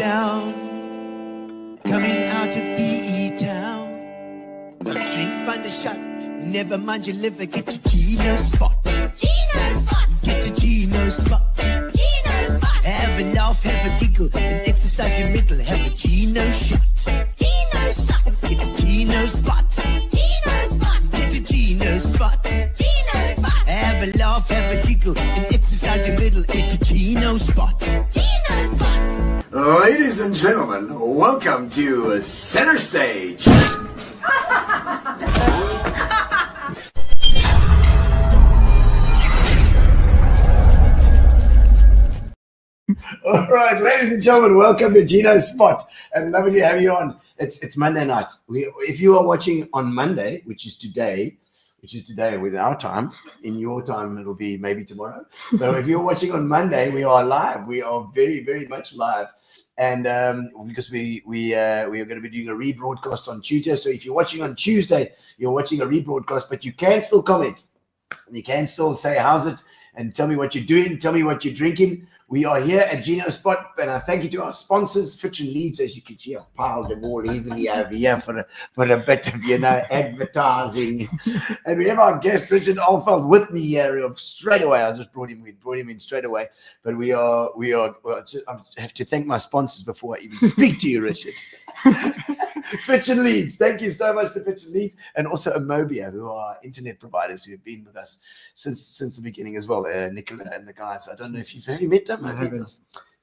down, coming out of PE town. Got a drink, find a shot, never mind your liver, get to Gino's spot. Gino's spot. Get to Gino's spot. Gino's spot. Have a laugh, have a giggle, and exercise your middle, have a Gino shot. Gino's shot. Get to Gino's spot. Gino's spot. Get to Gino's spot. Gino's spot. Have a laugh, have a giggle, and exercise your middle, get to Gino's spot. Gino's spot. Ladies and gentlemen, welcome to Center Stage. All right, ladies and gentlemen, welcome to Gino's Spot, and lovely to have you on. It's Monday night. If you are watching on Monday, which is today with our time, in your time it'll be maybe tomorrow. But if you're watching on Monday, we are live. We are very, very much live, and because we are going to be doing a rebroadcast on Tuesday. So if you're watching on Tuesday, you're watching a rebroadcast, but you can still comment. You can still say how's it, and tell me what you're doing, tell me what you're drinking. We are here at Gino's Spot, and I thank you to our sponsors, Fitch and Leeds. As you can see, I've piled them all evenly over here for a bit of, advertising. And we have our guest, Richard Ahlfeldt, with me here straight away. We brought him in straight away. But I have to thank my sponsors before I even speak to you, Richard. Fitch and Leeds, thank you so much to Fitch and Leeds, and also Amobia, who are internet providers who have been with us since the beginning as well. Nicola and the guys. I don't know if have you met them? I haven't.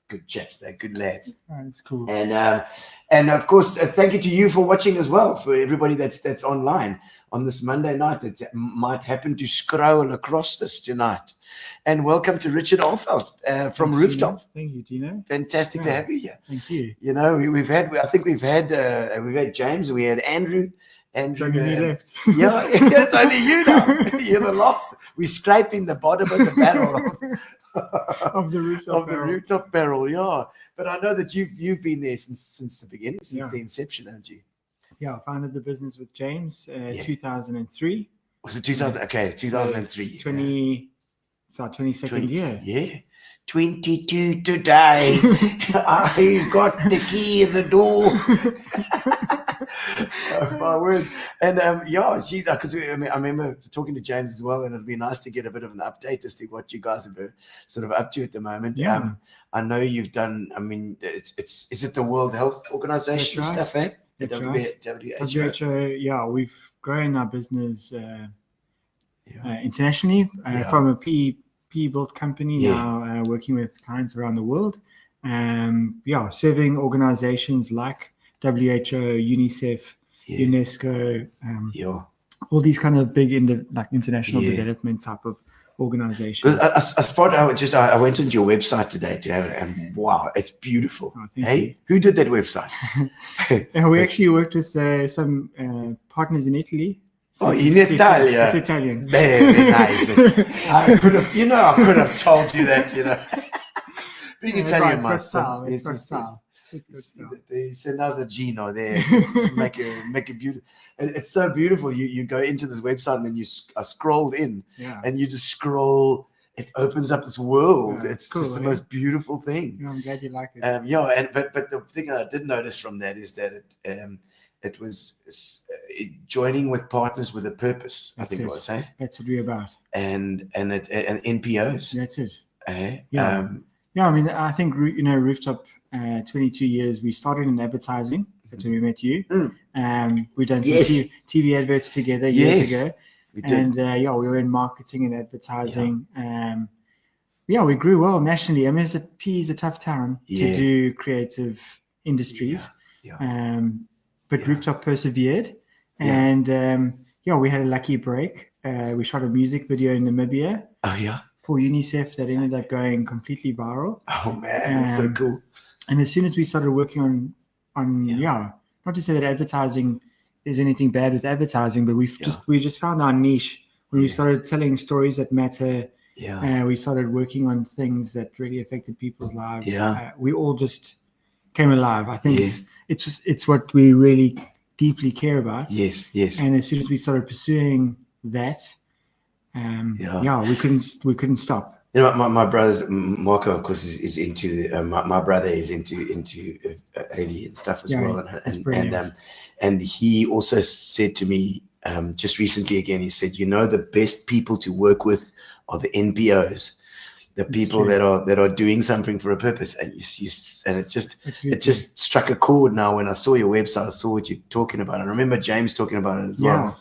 Good chaps, they're good lads. Oh, it's cool. And of course, thank you to you for watching as well. For everybody that's online on this Monday night that might happen to scroll across this tonight. And welcome to Richard Ahlfeldt from Rooftop. Gino. Thank you, Gino. Fantastic to have you here. Thank you. We've had James, and we had Andrew. Andrew left. Yeah, it's only you now. You're the last. We're scraping the bottom of the barrel of the rooftop barrel. Yeah, but I know that you've been there since the beginning, since the inception, haven't you? Yeah, I founded the business with James 2003. Was it 2000? Okay, 2003. 22nd year. Yeah. 22 today. I got the key in the door. Oh, my word. And because I remember talking to James as well, and it'd be nice to get a bit of an update as to what you guys are sort of up to at the moment. Yeah. I know you've done, is it the World Health Organization stuff, eh? That's right. WHO, we've grown our business internationally from a PE-built company now working with clients around the world. Serving organizations like WHO, UNICEF, UNESCO, all these kind of big international development type of organizations. I went into your website today to have it, and wow, it's beautiful. Oh, hey, who did that website? We actually worked with some partners in Italy. So in Italy. It's Italian. Very nice. I could have told you that, Being Italian myself. There's another Gino there. make it beautiful. And it's so beautiful. You go into this website, and then you scrolled in, and you just scroll. It opens up this world. It's cool, just the most beautiful thing. Yeah, I'm glad you like it. But the thing that I did notice from that is that it was joining with partners with a purpose. I think it was, eh? That's what we're about. And NPOs. That's it. I think Rooftop. 22 years. We started in advertising. That's when we met you. We've done some TV adverts together years ago. We did. And we were in marketing and advertising. We grew well nationally. PE is a tough town to do creative industries. But Rooftop persevered. And we had a lucky break. We shot a music video in Namibia. Oh yeah. For UNICEF that ended up going completely viral. Oh man, that's so cool. And as soon as we started working on not to say that advertising is anything bad with advertising, but we just found our niche when we started telling stories that matter. We started working on things that really affected people's lives. We all just came alive. I think it's what we really deeply care about. Yes. And as soon as we started pursuing that, we couldn't stop. You know, my brother's Marco, of course, is into my brother is into AV and stuff as well, and he also said to me just recently again. He said, the best people to work with are the NPOs, the people that are doing something for a purpose, and it just struck a chord now when I saw your website. I saw what you're talking about. I remember James talking about it as well.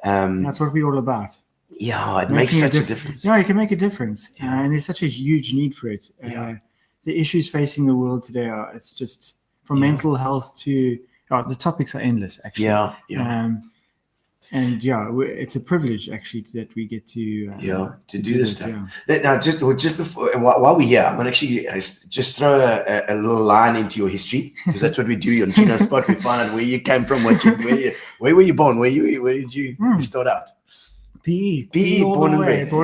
That's what we're all about. Yeah, it makes such a difference. Yeah, it can make a difference, and there's such a huge need for it. The issues facing the world today are, it's just from mental health to the topics are endless. Actually, it's a privilege actually that we get to do this stuff. Now, just before while we're here, I'm gonna actually just throw a little line into your history, because that's what we do on Gino Spot. We find out where you came from, where were you born, where did you start out? PE, born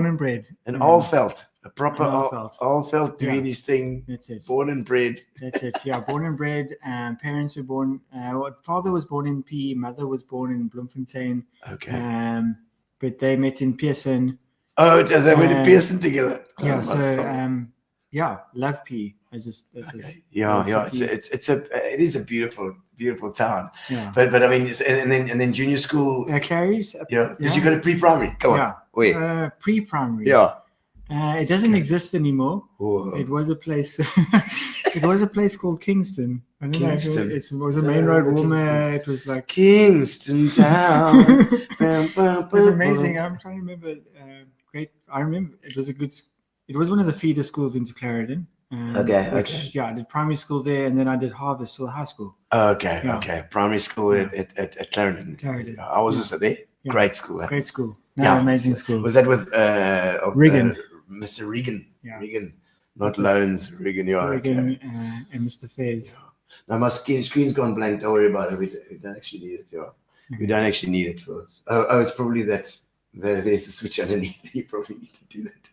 and bred. And Ahlfeldt, a proper Ahlfeldt doing his thing. That's it. Born and bred. That's it. Yeah, born and bred. Parents were born. Father was born in PE. Mother was born in Bloemfontein. Okay. But they met in Pearson. Oh, they went to Pearson together. Love PE. It is a beautiful town. Yeah. But I mean, and then junior school. Clary's. Did you go to pre-primary? Go on. Where? Pre-primary. Yeah. It doesn't exist anymore. Whoa. It was a place. It was a place called Kingston. I don't Kingston. know. It was a main road warmer. It was like Kingston town. It was amazing. I'm trying to remember. Great. I remember it was it was one of the feeder schools into Clarendon. I did primary school there, and then I did Harvestville High School. Okay. Primary school at Clarendon. I was also there. Yeah. Great school. Great school. Amazing school. Was that with Regan? Mr. Regan. Yeah. Regan, not Loans. Regan. Yeah. Regan and Mr. Fairs. Now my screen's gone blank. Don't worry about it. We don't actually need it. We don't actually need it for us. It's probably that. There's a switch underneath. You probably need to do that.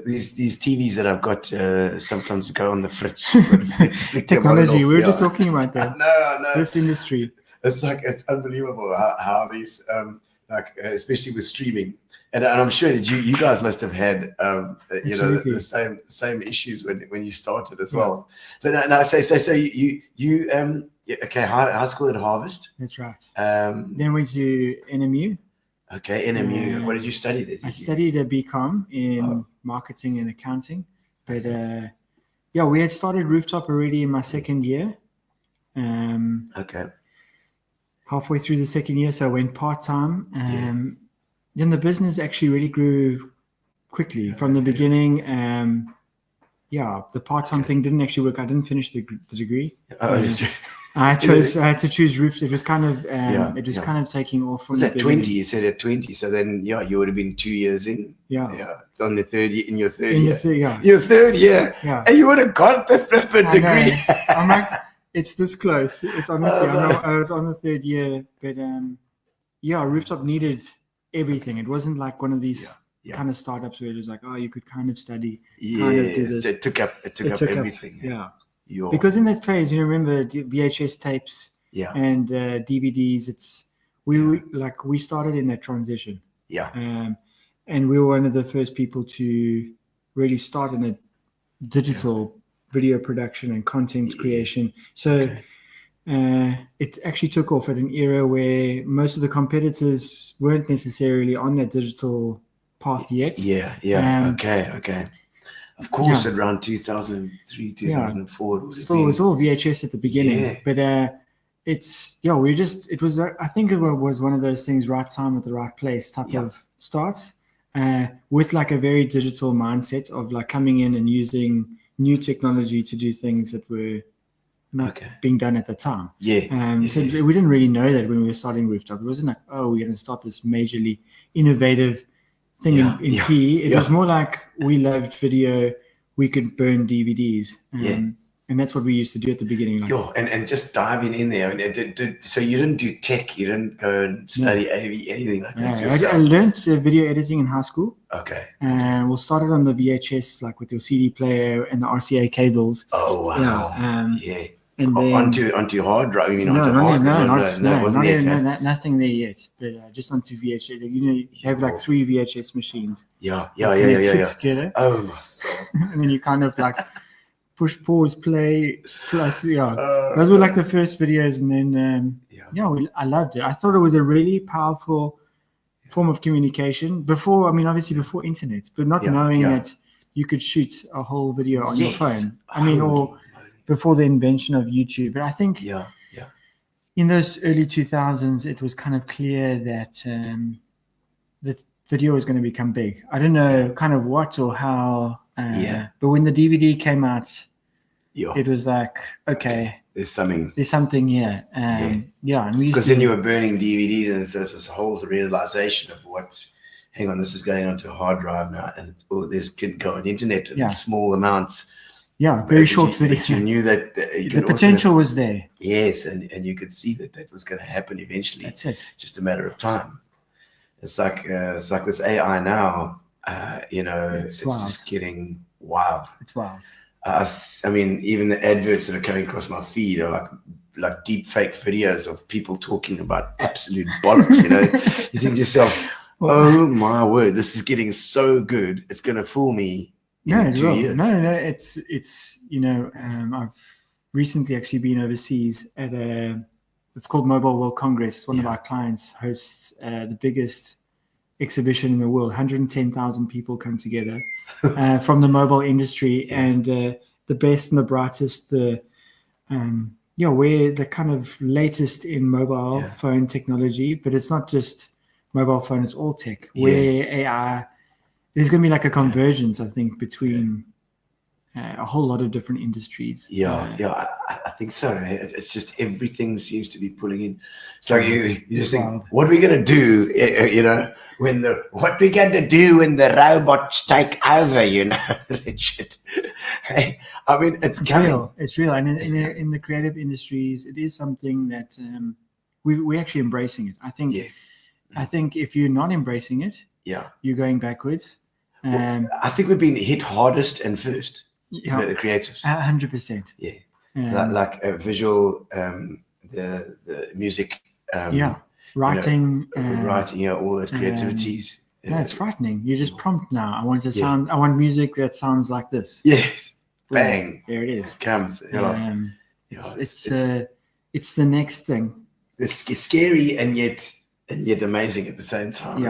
These TVs that I've got sometimes go on the fritz. Technology. We were just talking about that. No. This industry. It's unbelievable how these especially with streaming, and I'm sure that you guys must have had the same issues when you started as well. But now so you high school at Harvest. That's right. Then went to NMU. Okay, NMU. What did you study there? I studied a BCom in marketing and accounting. But we had started Rooftop already in my second year. Halfway through the second year, so I went part-time. Then the business actually really grew quickly from the beginning. The part-time thing didn't actually work. I didn't finish the degree. I had to choose Roofs. It was kind of kind of taking off from. Was that 20? You said at 20, so then you would have been 2 years in. On the third year, in your third year. Your third year. Yeah. And you would have got the degree. I'm like, it's this close. It's honestly, I was on the third year, but Rooftop needed everything. It wasn't like one of these kind of startups where it was like, you could kind of study, kind of do this. It took up everything. Because in that phase, you remember VHS tapes and DVDs. We started in that transition. And we were one of the first people to really start in a digital video production and content creation. So it actually took off at an era where most of the competitors weren't necessarily on that digital path yet. Okay. Of course, around 2003, 2004. It was all VHS at the beginning. But I think it was one of those things, right time at the right place type of starts, with like a very digital mindset of like coming in and using new technology to do things that were not being done at the time. So we didn't really know that when we were starting Rooftop. It wasn't like, we're going to start this majorly innovative thing in PE. It was more like we loved video. We could burn DVDs. And that's what we used to do at the beginning. And just diving in there. I mean, so you didn't do tech. You didn't go and study AV, anything like that. I learned video editing in high school. Okay. And we started on the VHS, like with your CD player and the RCA cables. Oh, wow. and then onto hard drive. I mean, no, onto not hard. yet, No, it wasn't yet. nothing there yet. But just onto VHS. You have like 3 VHS machines. Yeah. Together. Oh my soul. And then you kind of like push, pause, play, plus. Those were like the first videos, and then I loved it. I thought it was a really powerful form of communication before internet, but not knowing that you could shoot a whole video on your phone. Or before the invention of YouTube. But I think in those early 2000s, it was kind of clear that that video was going to become big. I don't know kind of what or how, but when the DVD came out, it was like, okay. There's something here. And because then you were burning DVDs, and so it's this whole realization of hang on, this is going onto a hard drive now, and this can go on internet in small amounts. Very short video. But you knew that the potential was there. Yes, and you could see that was going to happen eventually. That's it. Just a matter of time. It's like this AI now. It's just getting wild. It's wild. Even the adverts that are coming across my feed are like deep fake videos of people talking about absolute bollocks. You think to yourself, oh my word, this is getting so good. It's going to fool me in 2 years. No, it's I've recently actually been overseas at it's called Mobile World Congress. One of our clients hosts the biggest exhibition in the world. 110,000 people come together from the mobile industry, and the best and the brightest, where the kind of latest in mobile phone technology, but it's not just mobile phone, it's all tech, where AI, there's going to be like a convergence, I think, between a whole lot of different industries. I think so. It's just everything seems to be pulling in. It's like you just think, what are we going to do? What we going to do when the robots take over? Richard. It's coming. It's real, and in the creative industries, it is something that we're actually embracing it. I think. I think if you're not embracing it, you're going backwards. I think we've been hit hardest and first. The creatives. 100%. Like a visual, the music. Writing. All those creativities. It's frightening. You just prompt now. I want I want music that sounds like this. Yes. Bang. There it is. It comes. It's the next thing. It's scary and yet amazing at the same time.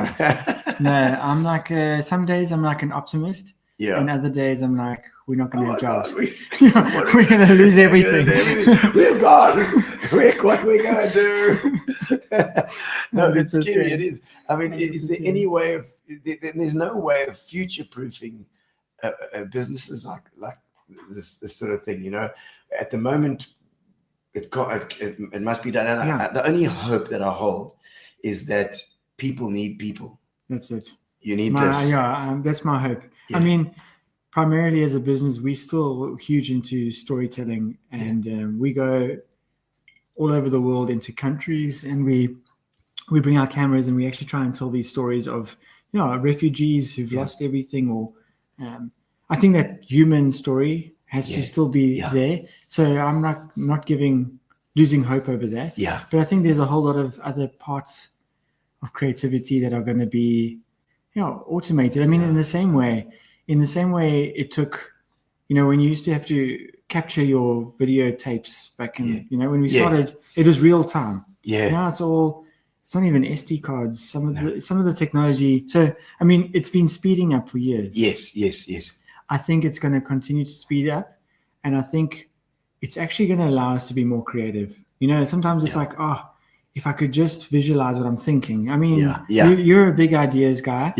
No, I'm like some days I'm like an optimist. And other days I'm like, we're not going to have jobs. We're going to lose everything. We're gone. What we're going to do? No, it's scary. It is. Is there any way of? There's no way of future-proofing businesses like this sort of thing. At the moment, it must be done. And the only hope that I hold is that people need people. That's it. You need this. That's my hope. Primarily as a business, we're still huge into storytelling, and we go all over the world into countries, and we bring our cameras and we actually try and tell these stories of refugees who've lost everything, or I think that human story has to still be there. So I'm not losing hope over that. But I think there's a whole lot of other parts of creativity that are going to be automated. In the same way it took, when you used to have to capture your videotapes back in, when we started, it was real time. Now it's not even SD cards. Some of the technology. So, it's been speeding up for years. Yes. I think it's going to continue to speed up, and I think it's actually going to allow us to be more creative. Sometimes it's like, if I could just visualize what I'm thinking. You're a big ideas guy.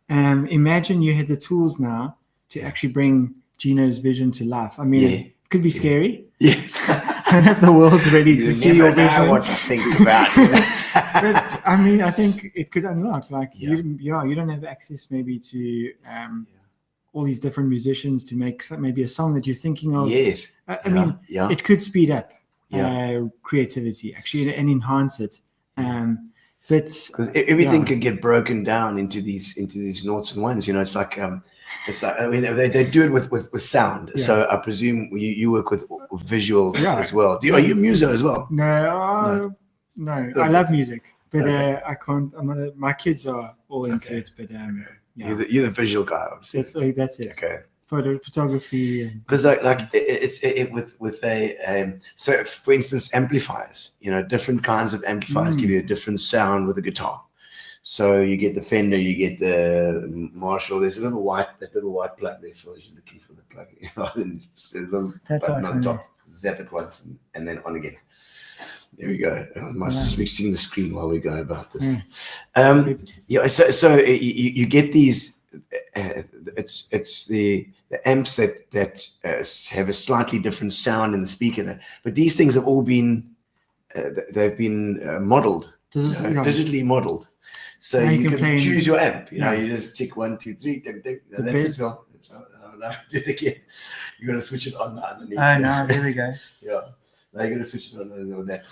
Imagine you had the tools now to actually bring Gino's vision to life. It could be scary. Yes. I don't know if the world's ready to see your vision. Know what to think about. But I think it could unlock. You don't have access maybe to all these different musicians to make maybe a song that you're thinking of. Yes. It could speed up creativity actually and enhance it. But because everything could get broken down into these noughts and ones. It's like It's like, I mean, they do it with sound. Yeah. So I presume you work with visual Yeah. as well. Are you a muso as well? No. I love music, but Okay. I can't. My kids are all into it, but yeah. You're the visual guy, obviously. That's it. Okay. Photography. And, Because with a so for instance amplifiers, different kinds of amplifiers give you a different sound with a guitar. So you get the Fender, you get the Marshall. There's a little white plug there for you looking for the plug. There's a little button on top. Zap it once and then on again. There we go. I must just mixing the screen while we go about this. So you get these. It's the amps that have a slightly different sound in the speaker. But these things have all been they've been modeled, digitally modeled. So you can choose your amp. You just tick 1, 2, 3. Ding, ding. That's it. No, do it again. You got to switch it on underneath. Oh no, there we go. Yeah. Now you got to switch it on with that.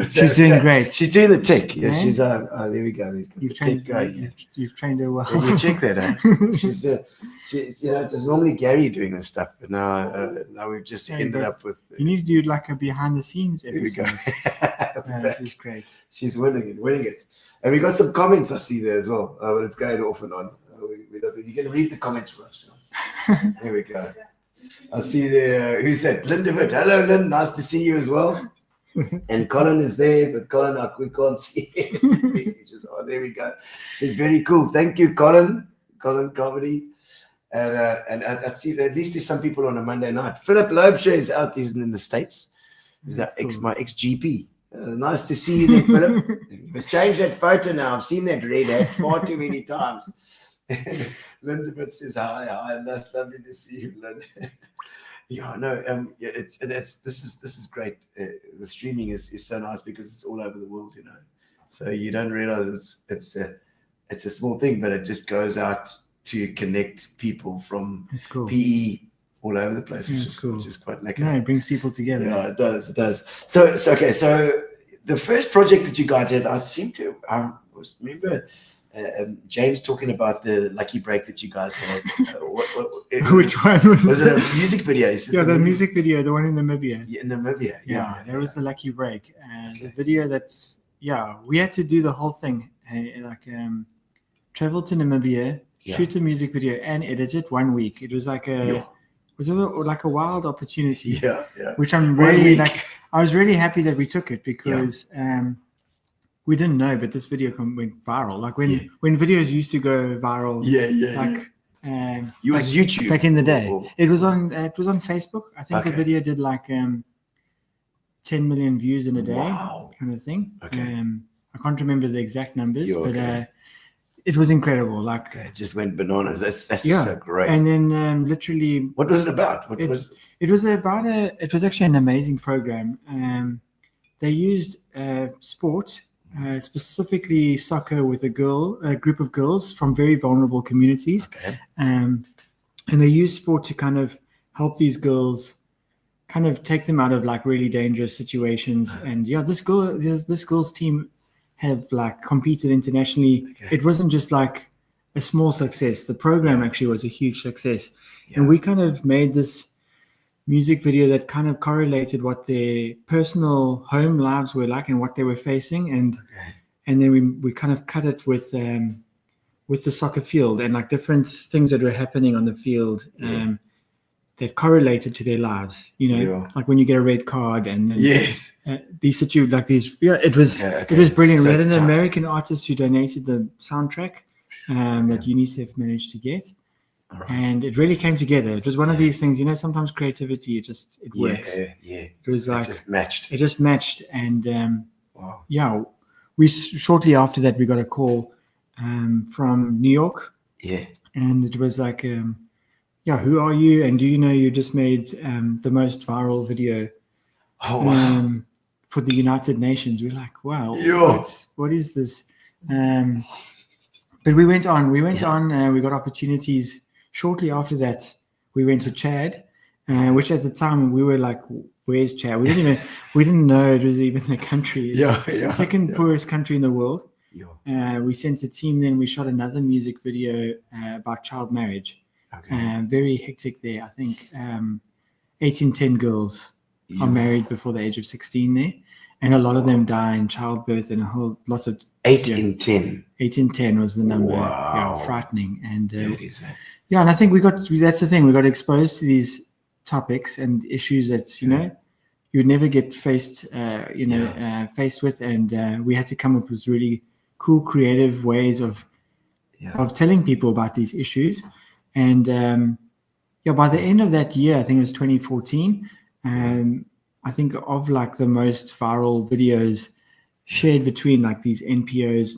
She's doing great. She's doing the tick. Yeah, she's there we go. You've trained her well. You check that out. She's just normally Gary doing this stuff, but now we've just ended up with. You need to do like a behind the scenes episode. There we go. This is great. She's winning it, and we got some comments I see there as well. But it's going off and on. You can read the comments for us. There we go. I see there. Who said Linda? Hello, Lynn. Nice to see you as well. And Colin is there, but Colin, we can't see him. There we go. It's very cool. Thank you, Colin Comedy. And I see that at least there's some people on a Monday night. Philip Loebscher is out. He's in the States. He's my ex-GP. Nice to see you there, Philip. You must change that photo now. I've seen that red hat far too many times. Linda says, hi. That's lovely to see you, Linda. Yeah, no, this is great. The streaming is so nice because it's all over the world, So you don't realize it's a small thing, but it just goes out to connect people from PE all over the place, which is quite lekker. No, it brings people together. Yeah, it does. So okay. So the first project that you guys had, I remember. James talking about the lucky break that you guys had. Which one was it? A music video? The music video, the one in Namibia. Yeah, Namibia. Yeah, there was the lucky break, and the video we had to do the whole thing, travel to Namibia, shoot the music video, and edit it 1 week. It was like a wild opportunity. Yeah. Which I'm really I was really happy that we took it because. We didn't know, but this video went viral. Like when videos used to go viral, was YouTube back in the day. It was on Facebook. I think the video did 10 million views in a day, kind of thing. Okay. I can't remember the exact numbers, but it was incredible. It just went bananas. That's so great. And then literally, what was it about? It was actually an amazing program. They used sport. Specifically soccer with a group of girls from very vulnerable communities. Okay. And they use sport to kind of help these girls kind of take them out of really dangerous situations. And this girls team have competed internationally. Okay. It wasn't just a small success. The program actually was a huge success. Yeah. And we kind of made this music video that kind of correlated what their personal home lives were like and what they were facing, and then we kind of cut it with the soccer field and different things that were happening on the field that correlated to their lives. Like when you get a red card and these situations it was brilliant. We had an American artist who donated the soundtrack that UNICEF managed to get. Right. And it really came together. It was one of these things, sometimes creativity, it works. It was it just matched. And we shortly after that, we got a call from New York. Yeah. And it was who are you? And do you know you just made the most viral video for the United Nations? We're like, wow, what is this? But we went on, we got opportunities. Shortly after that, we went to Chad, which at the time we were like, "Where's Chad?" We didn't know it was even a country. Second poorest country in the world. We sent a team. Then we shot another music video about child marriage. Okay. Very hectic there. I think 8 in 10 girls are married before the age of 16 there, and a lot of them die in childbirth, and a whole lot of 8 in 10. 8 in 10 was the number. Wow. Yeah, frightening. And It is. yeah, and I think that's the thing, we got exposed to these topics and issues that you would never get faced with, and we had to come up with really cool, creative ways of telling people about these issues. And by the end of that year, I think it was 2014, I think of like the most viral videos shared between like these NPOs,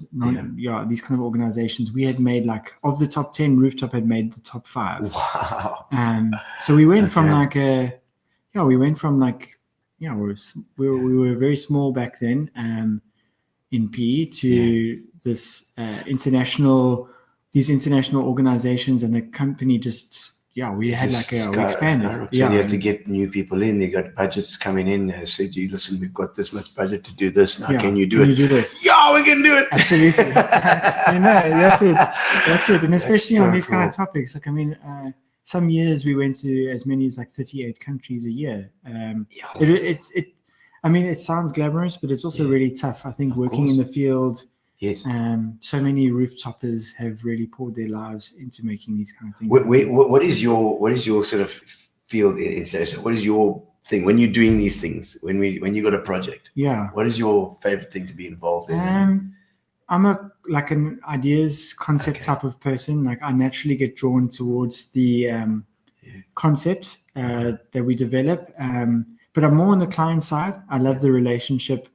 these kind of organizations, we had made like of the top 10, Rooftop had made the top 5. Wow. So we went from we were very small back then in PE to this international organizations, and the company just we had like we expanded. So you have to get new people in. They got budgets coming in. They said, listen, we've got this much budget to do this. Now can you do it? Do this? Yeah, we can do it. Absolutely. That's it. And especially on these kind of topics. Like, I mean, some years we went to as many as like 38 countries a year. It sounds glamorous, but it's also really tough. I think working in the field. Yes. So many rooftoppers have really poured their lives into making these kind of things. What is your sort of field in? So what is your thing when you're doing these things? When you got a project? Yeah. What is your favorite thing to be involved in? I'm an ideas concept type of person. Like I naturally get drawn towards the concepts that we develop. But I'm more on the client side. I love the relationship.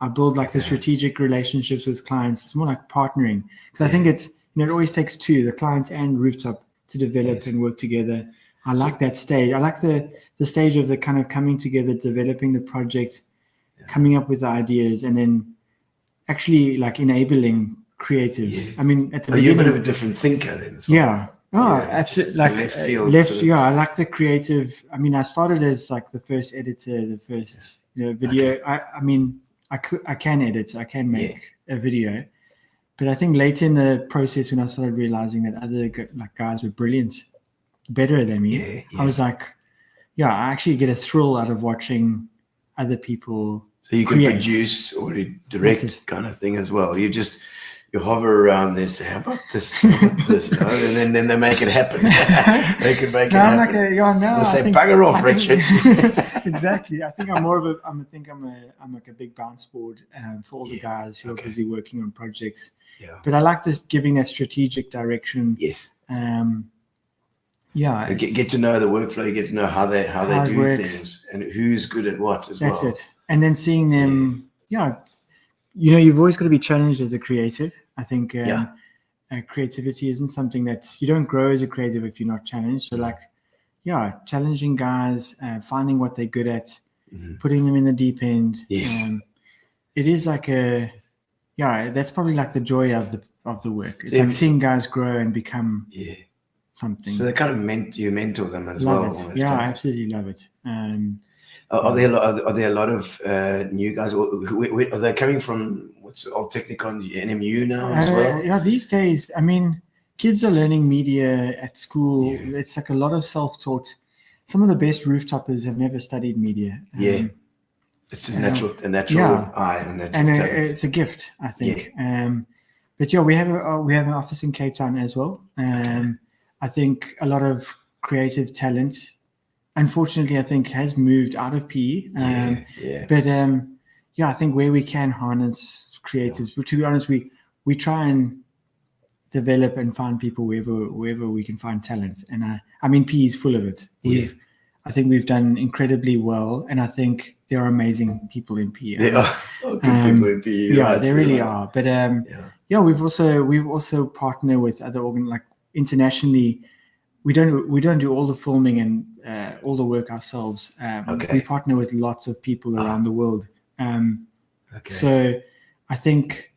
I build like the strategic relationships with clients. It's more like partnering, because I think it's it always takes two, the client and Rooftop, to develop and work together. I like that stage. I like the stage of the kind of coming together, developing the project, coming up with the ideas, and then actually like enabling creatives. Yeah. I mean, at the beginning, you're a bit of a different thinker then as well. Yeah. Oh, absolutely. Like left field. I like the creative. I mean, I started as like the first editor, the first video. Okay. I can edit, I can make a video, but I think later in the process, when I started realizing that other guys were brilliant, better than me, I was like, I actually get a thrill out of watching other people. So you can produce or direct kind of thing as well. You hover around this. How about this? And then they make it happen. They can make it happen. They say, "Bugger off, Richard." Exactly. I think I'm like a big bounce board for all the guys who are busy working on projects. Yeah. But I like this giving that strategic direction. Yes. Get to know the workflow. You get to know how they do things and who's good at what as well. That's it. And then seeing them. You've always got to be challenged as a creative. I think creativity isn't something that you don't grow as a creative if you're not challenged. So challenging guys, finding what they're good at, putting them in the deep end. Yes. It is like that's probably like the joy of the work. It's like seeing guys grow and become something. So they kind of you mentor them as love well. It. I absolutely love it. Are there a lot of new guys? Are they coming from what's Old Technicon, NMU now as well? Yeah, these days, I mean, kids are learning media at school. Yeah. It's like a lot of self-taught. Some of the best rooftoppers have never studied media. It's just a natural eye and natural talent. It's a gift, I think. But we have an office in Cape Town as well. I think a lot of creative talent, unfortunately, I think has moved out of PE. But I think where we can harness creatives, but to be honest, we try and develop and find people wherever we can find talent. And I mean, PE is full of it. I think we've done incredibly well, and I think there are amazing people in PE. There are good people in PE. Yeah, there really are. But we've also partnered with other internationally. We don't do all the filming and all the work ourselves. We partner with lots of people around the world. So I think,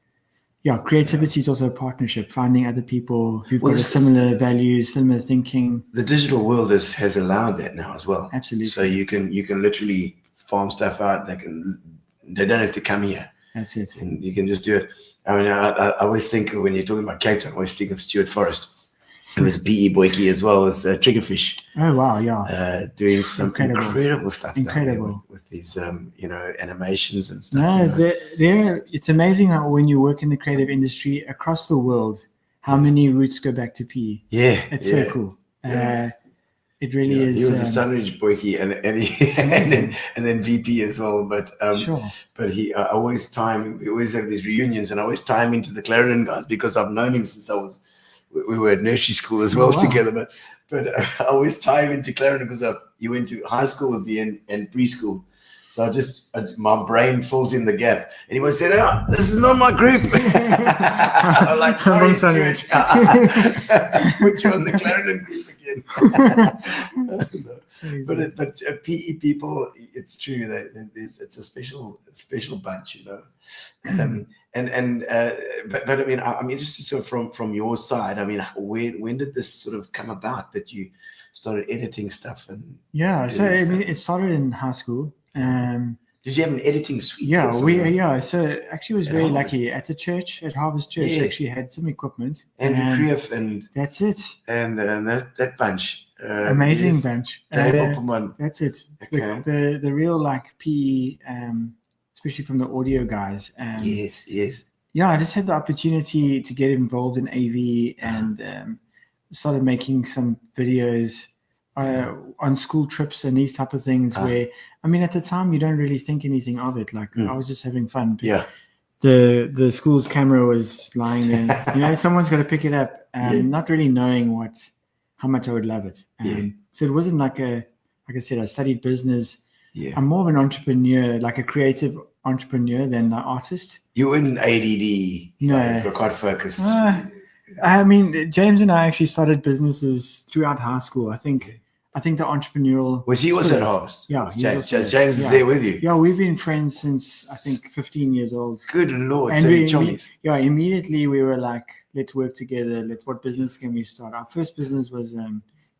creativity is also a partnership, finding other people who've got similar values, similar thinking. The digital world has allowed that now as well. Absolutely. So you can literally farm stuff out. They don't have to come here. That's it. And you can just do it. I mean, I always think when you're talking about Cape Town, I always think of Stuart Forrest. He was a PE boykie as well as Triggerfish. Oh wow, yeah. Doing some incredible stuff. Incredible with these, animations and stuff. No, it's amazing how when you work in the creative industry across the world, how many roots go back to PE. Yeah, it's so cool. It really is. He was a Sunridge boykie and then VP as well. But but he we always have these reunions, and I always tie him into the Clarendon guys because I've known him since we were at nursery school as well together. But I always tie him into Clarendon because he went to high school with me and preschool. So my brain fills in the gap. And he was saying, "Oh, this is not my group." I'm like, sorry, Stuart. Put you on the Clarendon group again. But PE people, it's true that it's a special bunch, But I mean, I'm interested. So from your side, I mean, when did this sort of come about that you started editing stuff? So I mean, it started in high school. Did you have an editing suite? So actually, I was very lucky at the church at Harvest Church. Actually, had some equipment. And that's it. And that bunch, amazing bunch. That's it. Okay. The real PE, especially from the audio guys. Yes. Yeah, I just had the opportunity to get involved in AV and started making some videos. On school trips and these type of things where, I mean, at the time you don't really think anything of it. I was just having fun. The school's camera was lying there. Someone's got to pick it up, not really knowing how much I would love it. So it wasn't like I said, I studied business. I'm more of an entrepreneur, like a creative entrepreneur than an artist. You weren't ADD. No, you're quite focused. I mean, James and I actually started businesses throughout high school. I think the entrepreneurial. Was he also at Harvest? Yeah, James is there with you. Yeah, we've been friends since I think 15 years old. Good Lord! And so immediately we were like, let's work together. What business can we start? Our first business was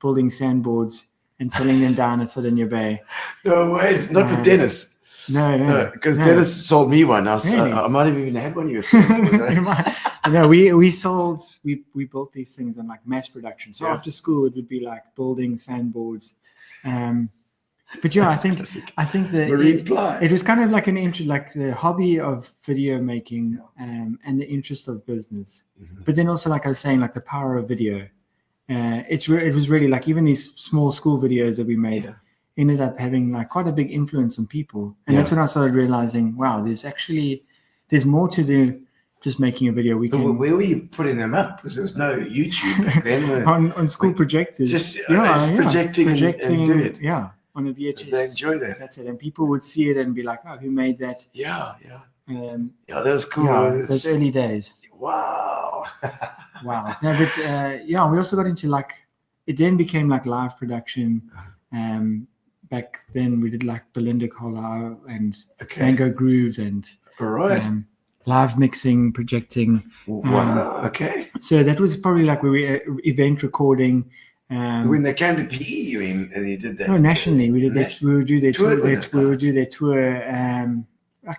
building sandboards and selling them down at Southern Bay. No ways, not with Dennis. No, because Dennis sold me one. I might have even had one of yours. We built these things on mass production. So after school, it would be building sandboards. But I think that it was kind of like an interest, the hobby of video making and the interest of business. Mm-hmm. But then also, like I was saying, the power of video. It was really even these small school videos that we made. Ended up having quite a big influence on people, and that's when I started realizing, wow, there's more to do just making a video. Where were you putting them up? Because there was no YouTube back then. on school projectors. Just projecting and do it. Yeah, on a VHS. They enjoy that. That's it, and people would see it and be like, "Oh, who made that?" Yeah. That was cool. Those early days. Wow. Wow. No, but we also got into it then became live production. Back then we did Belinda Carlisle and Mango Groove and live mixing, projecting. Wow. Okay. So that was probably where we event recording. When they came to PE, you mean, and you did that? No, nationally we did that. We would do their tour. We would do their tour. I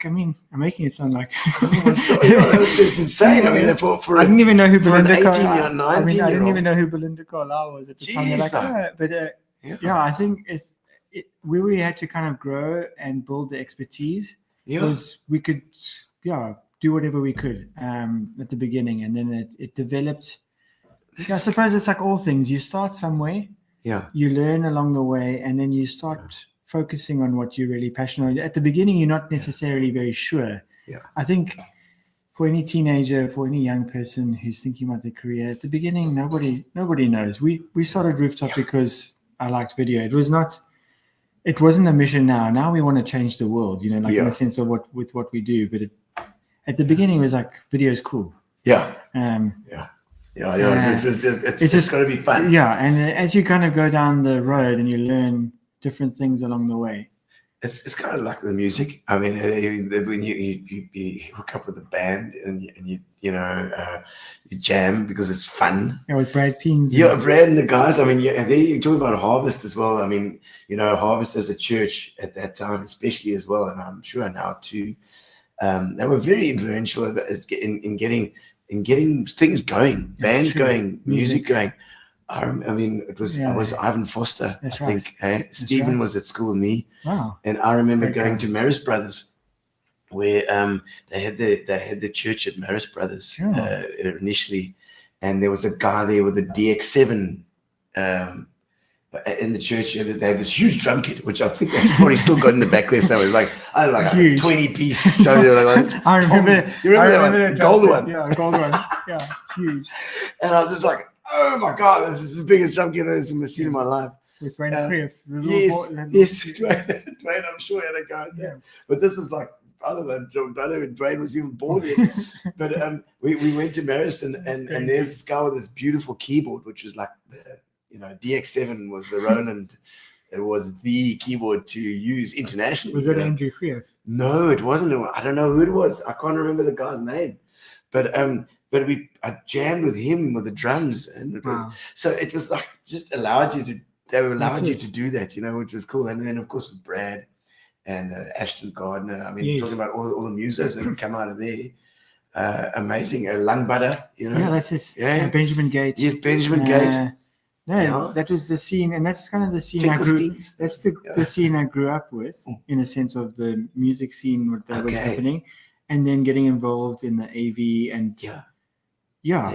mean, I'm making it sound like it's insane. I mean, I didn't even know who Belinda Carlisle. I didn't even know who Belinda Carlisle was at the time. I think where we had to kind of grow and build the expertise was we could do whatever we could at the beginning, and then it developed. I suppose it's like all things. You start somewhere, you learn along the way, and then you start focusing on what you're really passionate about. At the beginning, you're not necessarily very sure. I think for any teenager, for any young person who's thinking about their career, at the beginning, nobody knows. We started Rooftop because I liked video. It wasn't a mission now we want to change the world, in the sense of what we do. But at the beginning it was video is cool. It's just got to be fun. And as you kind of go down the road and you learn different things along the way, it's kind of like the music. I mean, when you hook up with a band and you jam because it's fun. With Brad Peens. Brad and the guys. I mean, you're talking about Harvest as well. I mean, Harvest as a church at that time, especially as well, and I'm sure now too. They were very influential in getting things going, bands going, music going. I mean, it was I was Ivan Foster, I think. Stephen was at school with me. Wow. And I remember going to Maris Brothers, where they had the church at Maris Brothers initially, and there was a guy there with a DX7 in the church. They had this huge drum kit, which I think they've probably still got in the back there somewhere. Like I don't know, like a 20-piece drum kit. Like, I remember. You remember that gold one? Yeah, the gold one. Yeah, huge. And I was just like, oh my God, this is the biggest drum kit I've ever seen in my life. With Dwayne Creef. Yes, Dwayne, I'm sure had a go at that. But this was like, I don't know if Dwayne was even born yet. But we went to Maris and there's this guy with this beautiful keyboard, which was like the, DX7 was the Roland. It was the keyboard to use internationally. Was it Andrew Creef? No, it wasn't. I don't know who it was. I can't remember the guy's name. But I jammed with him with the drums, and so it was like just allowed you to. They allowed you to do that, which was cool. And then of course with Brad and Ashton Gardner. I mean, talking about all the musos that would come out of there. Amazing, Lung Butter. Yeah, that's it. Yeah, Benjamin Gates. Yes, Benjamin Gates. No, that was the scene, and that's kind of the scene I grew. That's the scene I grew up with, in a sense of the music scene that was happening, and then getting involved in the AV and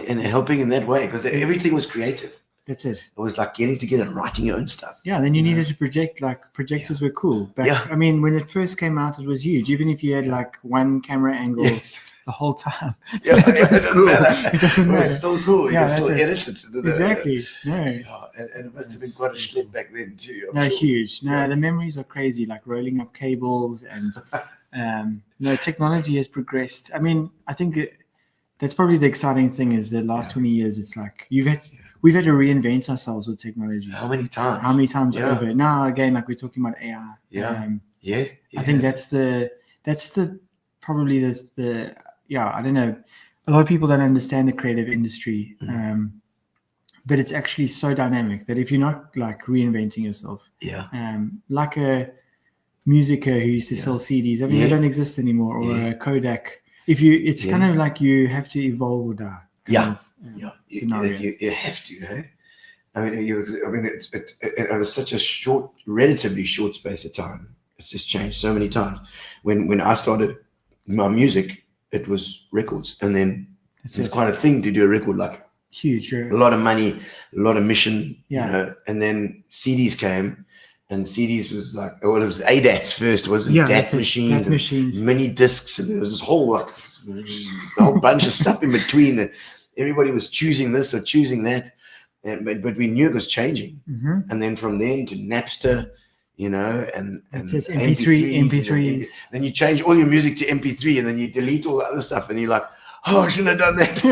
and helping in that way because everything was creative. That's it. It was like getting together and writing your own stuff. Yeah, then you needed to project. Like projectors were cool. But I mean, when it first came out, it was huge. Even if you had like one camera angle the whole time, it doesn't cool. matter. It doesn't matter. It's still cool. You can still edit it. Exactly. No. And it must have been quite a schlep back then too. I'm sure. Huge. No, the memories are crazy. Like rolling up cables and technology has progressed. I mean, I think that's probably the exciting thing is the last 20 years. It's like we've had to reinvent ourselves with technology. How many times? How many times over? Now again, like we're talking about AI. I think that's probably the I don't know. A lot of people don't understand the creative industry, but it's actually so dynamic that if you're not like reinventing yourself, like a musicer who used to sell CDs, I mean, they don't exist anymore, or a Kodak. It's kind of like you have to evolve or die. Scenario. You have to. Hey? I mean, it was such a relatively short space of time. It's just changed so many times. When I started my music, it was records, and then it's quite a thing to do a record, like huge, a lot of money, a lot of mission, and then CDs came, and CDs was like, it was ADATs first, wasn't it? DAT machines, mini discs, and there was this whole a whole bunch of stuff in between that everybody was choosing this or choosing that, but we knew it was changing, and then from then to Napster. And MP3s. Then you change all your music to MP3, and then you delete all the other stuff, and you're like, "Oh, I shouldn't have done that."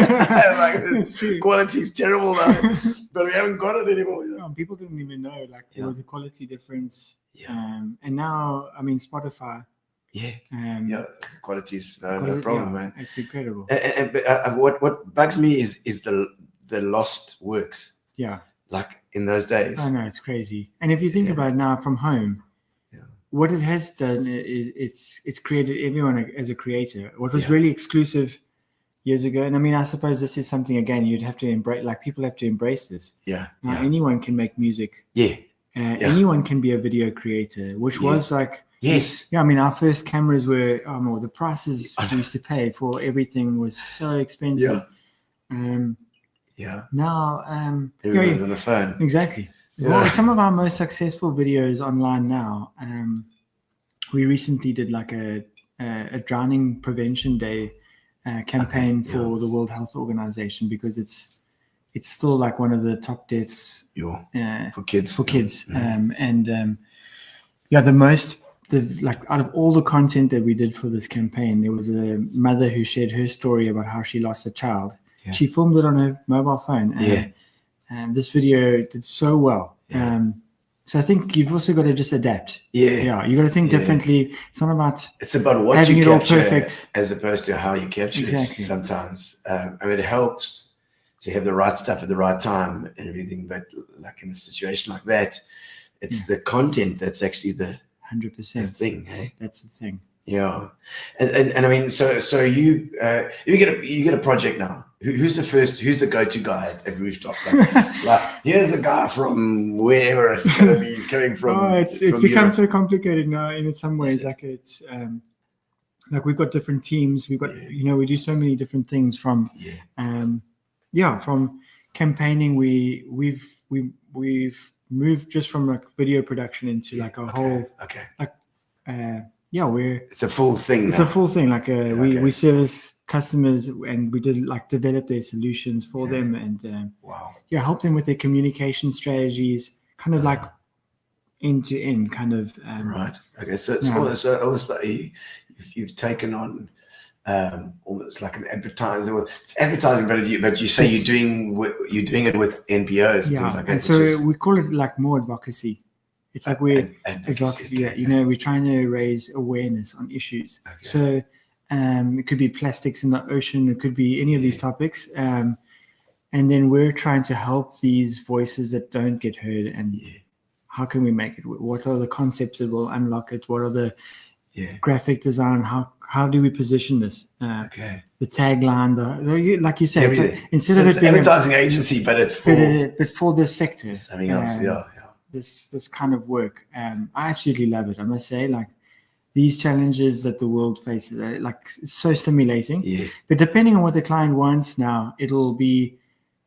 Like, it's true. Quality's terrible now, but we haven't got it anymore. People didn't even know there was a quality difference. And now, I mean, Spotify. The quality's no problem, man. It's incredible. But what bugs me is the lost works. Like in those days. I know, it's crazy. And if you think about it now from home, what it has done is it's created everyone as a creator. What was really exclusive years ago, and I mean, I suppose this is something, again, you'd have to embrace, like people have to embrace this. Now anyone can make music. Anyone can be a video creator, which was like, I mean, our first cameras were, the prices we used to pay for everything was so expensive. Now, everyone's on a phone. Exactly. Well, some of our most successful videos online now, we recently did like a drowning prevention day campaign for the World Health Organization, because it's still like one of the top deaths for kids. Out of all the content that we did for this campaign, there was a mother who shared her story about how she lost a child. She filmed it on her mobile phone, and this video did so well. So I think you've also got to just adapt. You got to think differently. It's about what having you it all capture perfect, as opposed to how you capture it. Sometimes, I mean, it helps to have the right stuff at the right time and everything. But like in a situation like that, it's the content that's actually the 100% thing. Hey, that's the thing. Yeah, and I mean, so you get a project now. Who's the go-to guy at Rooftop? Like here's a guy from wherever it's gonna be. He's coming from. Oh, it's from become Europe. so complicated now. In some ways, like it's like we've got different teams. We've got we do so many different things from from campaigning. We've moved just from like video production into like a whole like it's a full thing. It's now. a full thing. Like we service customers and we did like develop their solutions for them and help them with their communication strategies, kind of like end to end, kind of. Right. Okay. So it's almost like you've taken on almost like an advertising. Well, it's advertising, but you say you're doing it with NPOs and things like that. And so we call it like more advocacy. It's like we're advocacy. We're trying to raise awareness on issues. Okay. So it could be plastics in the ocean. It could be any of these topics. And then we're trying to help these voices that don't get heard. And how can we make it? What are the concepts that will unlock it? What are the graphic design? How do we position this? The tagline, like you said, instead of it being advertising agency, but it's for this sector. Something else, This kind of work, I absolutely love it. I must say, like these challenges that the world faces, it's so stimulating. Yeah. But depending on what the client wants now, it'll be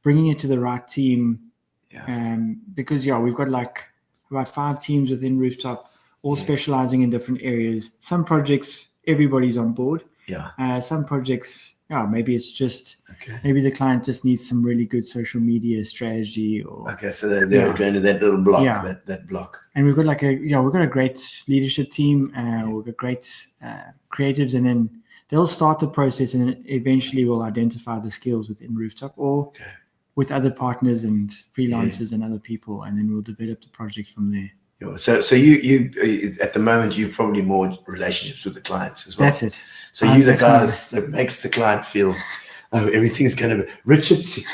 bringing it to the right team. Yeah. Because we've got like about 5 teams within Rooftop, all specializing in different areas. Some projects, everybody's on board. Yeah. Some projects, maybe it's just maybe the client just needs some really good social media strategy or so they're going to that little block, that block. And we've got we've got a great leadership team, we've got great creatives, and then they'll start the process and eventually we'll identify the skills within Rooftop or with other partners and freelancers and other people, and then we'll develop the project from there. So you at the moment you're probably more relationships with the clients as well. That's it. So you the guys that makes the client feel, everything's going to be Richard's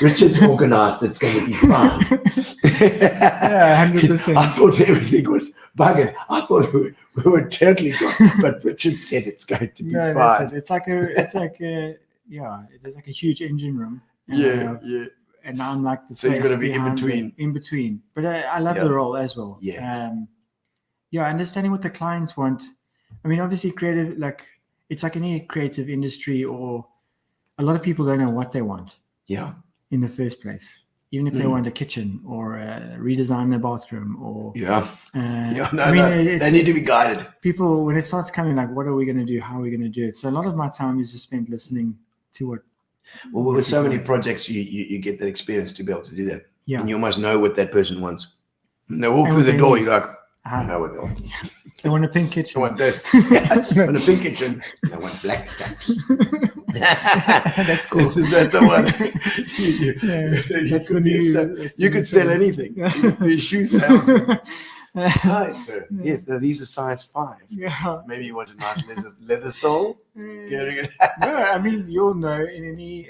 organized. It's going to be fine. 100%. I thought everything was buggered. I thought we were totally gone, but Richard said it's going to be fine. That's it. It's like there's like a huge engine room. And I'm like the so you're going to be in between. But I love the role as well. Understanding what the clients want. I mean, obviously, creative, like it's like any creative industry, or a lot of people don't know what they want. In the first place, even if they want a kitchen or redesign a bathroom or they need to be guided. People, when it starts coming, like, what are we going to do? How are we going to do it? So a lot of my time is just spent listening to what. Well, with so many projects, you get that experience to be able to do that. And you almost know what that person wants. And they walk through the door, you're like, I know what they want. They want a pink kitchen. They want this. They want a pink kitchen. They want black caps. That's cool. Is that the one? You could sell anything. You could be a shoe salesman. Nice, sir. Yes, these are size 5. Maybe you want a nice leather sole. I mean, you'll know in any.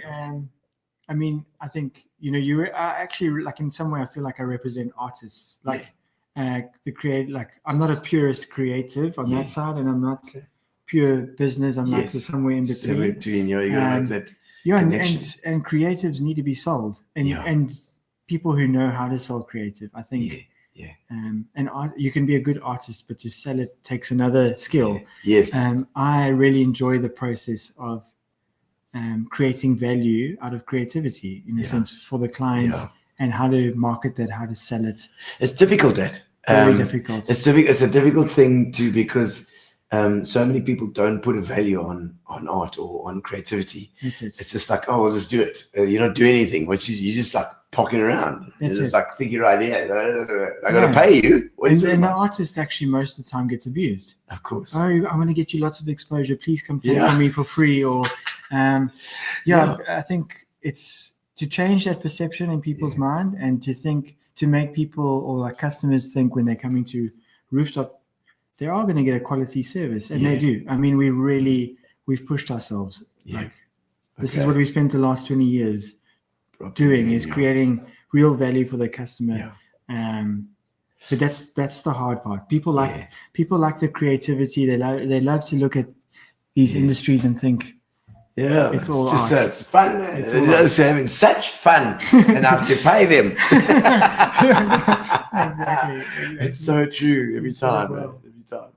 I mean, I think you actually, like, in some way, I feel like I represent artists, like the create. Like, I'm not a purist creative on that side, and I'm not pure business. I'm like somewhere in between. You gotta make that. And creatives need to be sold, and people who know how to sell creative, I think. And you can be a good artist, but to sell it takes another skill. I really enjoy the process of creating value out of creativity, in a sense, for the client, and how to market that, how to sell it. It's difficult. Very difficult. It's a difficult thing too, because so many people don't put a value on art or on creativity. It's just like, we'll just do it. You don't do anything, which is you just like poking around. It's just like thinking, right, I got to pay you. And the artist actually most of the time gets abused. Of course. I'm going to get you lots of exposure. Please come play for me for free. Or, I think it's to change that perception in people's mind, and to make people or like customers think when they're coming to Rooftop, they are going to get a quality service, and they do. I mean, we've pushed ourselves. Like, this is what we spent the last 20 years doing, is creating real value for the customer. But that's the hard part. People like the creativity. They love to look at these industries and think, yeah, it's all just art. it's fun. It's It's all just having such fun, and I have to pay them. Exactly. It's so true every So time, well. man, every time.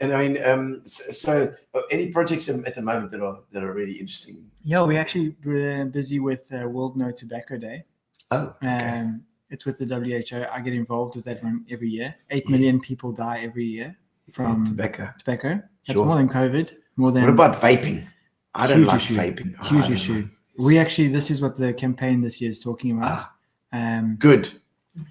And I mean, so any projects at the moment that are really interesting? Yeah, we actually were busy with World No Tobacco Day. Oh, okay. It's with the WHO. I get involved with that one every year. 8 million people die every year from tobacco. That's Sure. more than COVID. More than What about vaping? I don't huge like issue. vaping. I Huge don't issue. know. We actually, this is what the campaign this year is talking about. Good.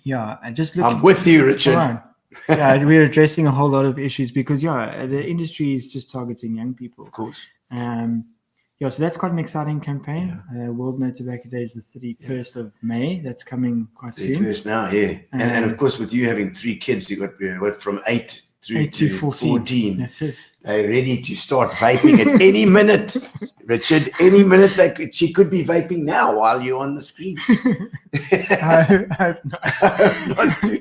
Yeah, and just I'm with you, Richard. Right. Yeah, we're addressing a whole lot of issues because the industry is just targeting young people. Of course. So that's quite an exciting campaign. World No Tobacco Day is the 31st of May. That's coming quite soon. 31st now, yeah. And of course, with you having 3 kids, you got from 8 through to 14. That's it. They're ready to start vaping at any minute, Richard. Any minute she could be vaping now while you're on the screen. I hope not. Not too.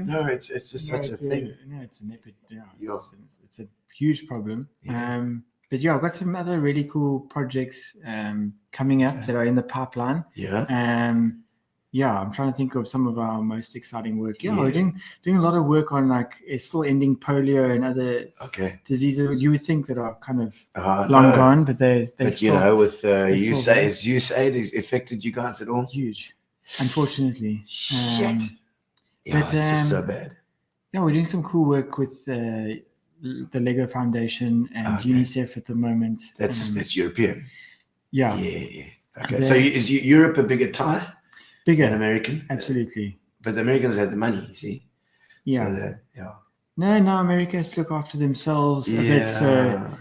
No, it's just such a thing. It's an epidemic. Yeah. It's a huge problem. Yeah. But I've got some other really cool projects coming up that are in the pipeline. Yeah. I'm trying to think of some of our most exciting work. We're doing a lot of work on it's still ending polio and other diseases you would think that are kind of long gone, but they still, with USAID has affected you guys at all? Huge, unfortunately. Shit. It's just so bad. Yeah, we're doing some cool work with the Lego Foundation and UNICEF at the moment. That's European. Yeah. Okay. So is Europe a bigger tie? Bigger than American? Absolutely. But the Americans have the money, you see? Yeah. So No, America has to look after themselves a bit. So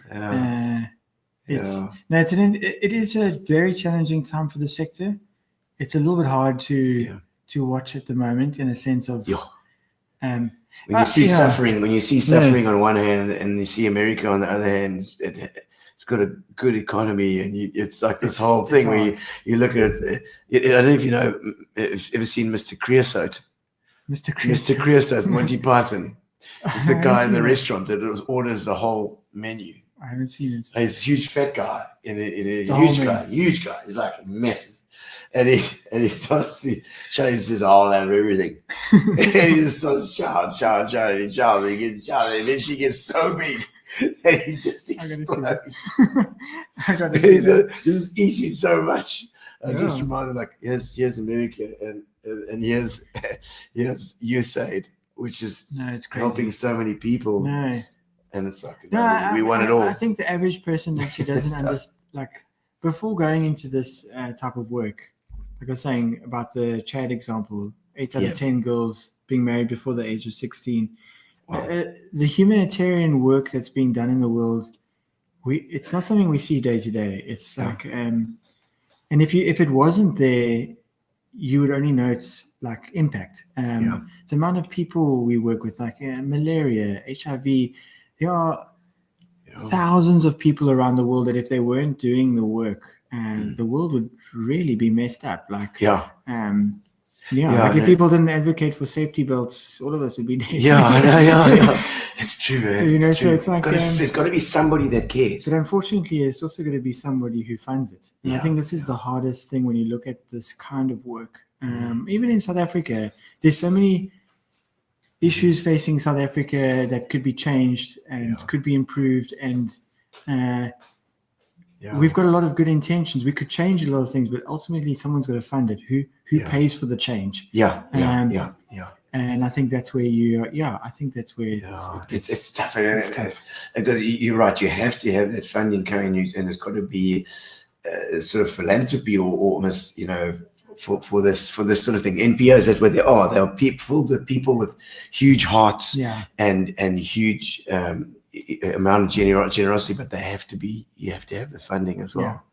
it is a very challenging time for the sector. It's a little bit hard to watch at the moment in a sense of when you see suffering on one hand and you see America on the other hand, it's got a good economy, and it's like this whole thing where you look at it. I don't know if you know, if you've ever seen Mr. Creosote. Mr. Creosote, Monty Python. It's the guy in the restaurant that orders the whole menu. I haven't seen it. He's a huge fat guy, huge guy. He's like massive. And he starts to show, he says, I'll have everything. And he just starts shouting. He gets shouting. And then she gets so big that he just explodes. He's eating so much. I just reminded, here's America and here's USAID, which is helping so many people. No. And it's like, we want it all. I think the average person actually doesn't understand, before going into this type of work, like I was saying about the Chad example, 8 out of 10 girls being married before the age of 16. Wow. The humanitarian work that's being done in the world, it's not something we see day to day. It's and if it wasn't there, you would only know its impact. The amount of people we work with, malaria, HIV, there are thousands of people around the world that if they weren't doing the work, the world would really be messed up. If people didn't advocate for safety belts, all of us would be dead. It's true, man. It's true. So it's there's got to be somebody that cares. But unfortunately, it's also going to be somebody who funds it. And I think this is the hardest thing when you look at this kind of work. Even in South Africa, there's so many issues facing South Africa that could be changed and could be improved. And we've got a lot of good intentions. We could change a lot of things, but ultimately someone's got to fund it. Who pays for the change? And I think that's where I think that's where it's tough. Because you're right. You have to have that funding coming, and it's got to be sort of philanthropy or almost, for this sort of thing. NPOs, that's what they are. They are filled with people with huge hearts and huge amount of generosity, but they have to be. You have to have the funding as well.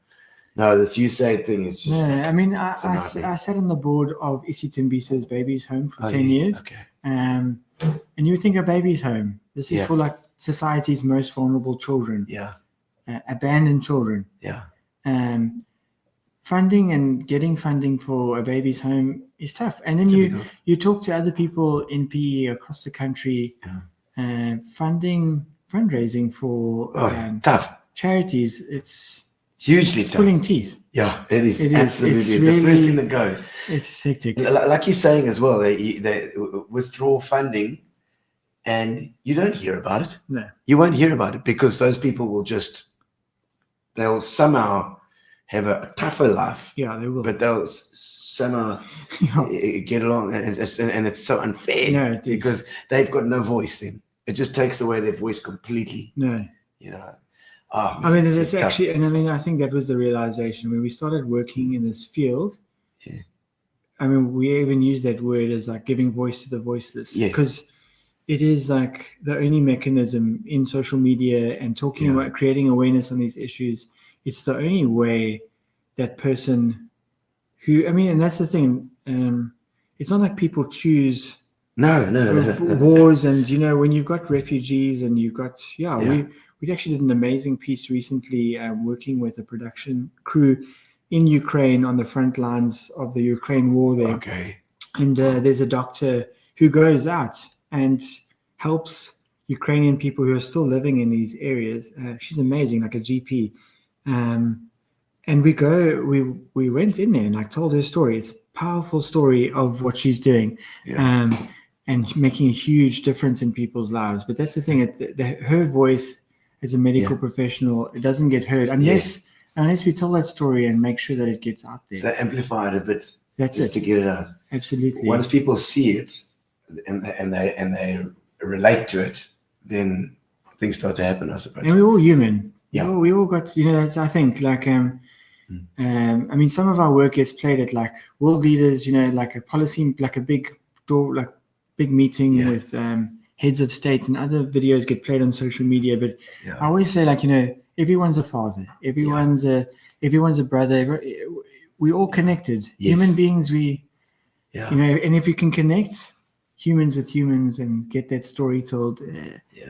No, this USAID thing is just. I mean, I sat on the board of Isitimbiso's Babies Home for 10 years. Okay. And you would think a baby's home. This is for society's most vulnerable children. Abandoned children. Funding and getting funding for a baby's home is tough. And then you talk to other people in PE across the country. Funding fundraising for tough charities, it's hugely it's tough. pulling teeth. Yeah, it is. It is. Absolutely. It's It's the first really- thing that goes. It's hectic. Like you're saying as well, they withdraw funding and you don't hear about it. No. You won't hear about it because those people they'll somehow have a tougher life, Yeah, they will. but they'll somehow Yeah. get along. And it's so unfair No, it is. because they've got no voice then. It just takes away their voice completely, No. you know. Oh, I mean, it's there's just tough. actually, and I mean, I think that was the realization when we started working in this field. Yeah. I mean, we even use that word as like giving voice to the voiceless. Yeah. Because it is like the only mechanism in social media and talking Yeah. about creating awareness on these issues. It's the only way that person who, I mean, and that's the thing. It's not like people choose No. wars, and you know, when you've got refugees and you've got Yeah. we actually did an amazing piece recently working with a production crew in Ukraine on the front lines of the Ukraine war there. Okay. And there's a doctor who goes out and helps Ukrainian people who are still living in these areas. She's amazing, like a GP. And we went in there and I told her story. It's a powerful story of what she's doing. Yeah. And making a huge difference in people's lives. But that's the thing, her voice as a medical professional, it doesn't get heard unless we tell that story and make sure that it gets out there. So amplify it a bit. That's just it. to get it out. Absolutely. Once people see it and they relate to it, then things start to happen, I suppose. And we're all human. Yeah. We all got, you know, that's, I think, like, I mean, some of our work gets played at like world leaders, you know, like a policy, like a big meeting with heads of state, and other videos get played on social media. But I always say, like, you know, everyone's a father, everyone's a brother. We all connected. Yes. Human beings, you know, and if you can connect humans with humans and get that story told,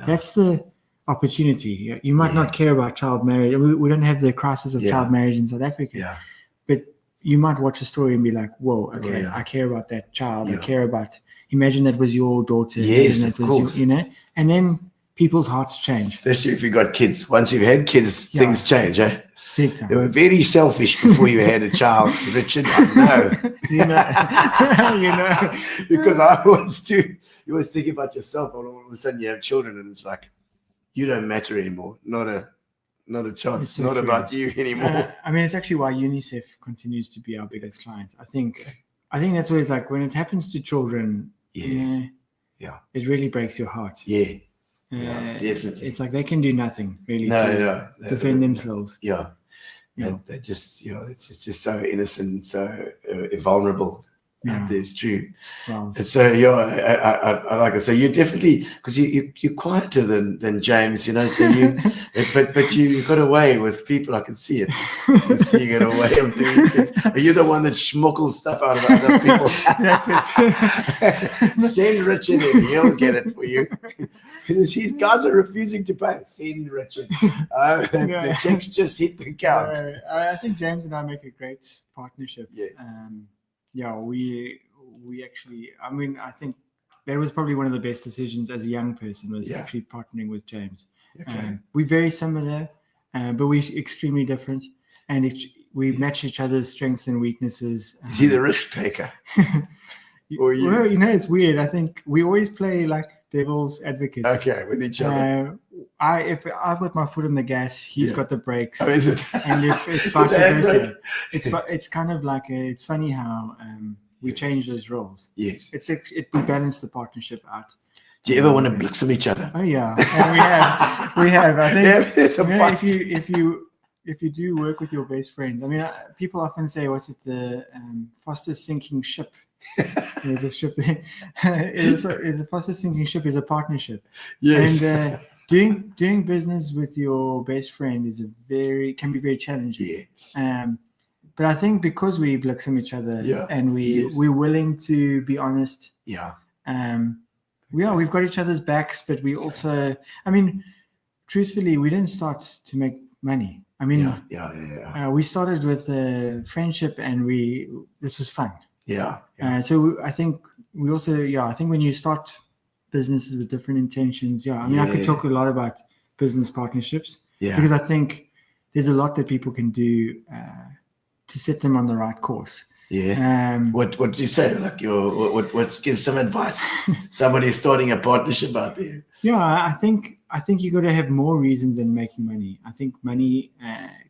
that's the opportunity. You might not care about child marriage. We don't have the crisis of child marriage in South Africa. But you might watch a story and be like, whoa, okay, I care about that child. I care about, imagine that was your daughter. Yes, that of course. you know, and then people's hearts change. Especially if you've got kids. Once you've had kids, things change, eh? Big time. You were very selfish before you had a child, Richard. I know. You know. Because I was too. You always think about yourself, and all of a sudden you have children, and it's like, you don't matter anymore. Not a chance. It's so not true. about you anymore. I mean, it's actually why UNICEF continues to be our biggest client. I think that's always like when it happens to children, it really breaks your heart. Yeah, definitely. It's like they can do nothing really to defend themselves. Yeah. They're just, it's just so innocent, so vulnerable. Yeah. It's true. Wow. So I like it. So you're definitely, because you're quieter than James, you know. So you, but you got away with people. I can see it. I can see you got away of doing things. Are you the one that schmuggles stuff out of other people? That's it. Send Richard in. He'll get it for you. These guys are refusing to pay. Send Richard. The checks just hit the count. I think James and I make a great partnership. Yeah. We actually, I mean, I think that was probably one of the best decisions as a young person was actually partnering with James. Okay. We're very similar, but we're extremely different. And we match each other's strengths and weaknesses. Is he the risk taker? Or you? Well, you know, it's weird. I think we always play like devil's advocates. Okay, with each other. If I've got my foot on the gas, he's got the brakes. Oh, is it? And if it's vice versa, it's kind of like it's funny how we change those roles. Yes. We balance the partnership out. Do you ever want to blossom each other? Oh yeah, and we have. I think there's a fight. if you do work with your best friend, I mean, people often say, "What's it? The fastest sinking ship." There's a ship. Is a fastest sinking ship is a partnership. Yes. And doing business with your best friend can be very challenging. Yeah. But I think because we blossom each other and we're willing to be honest. Yeah. We've got each other's backs, but we also, I mean, truthfully, we didn't start to make money. I mean, we started with friendship, and this was fun. Yeah. So I think I think when you start businesses with different intentions, I mean, I could talk a lot about business partnerships. Yeah. Because I think there's a lot that people can do to set them on the right course. Yeah. What do you say? Like what give some advice? Somebody starting a partnership out there. Yeah, I think you got to have more reasons than making money. I think money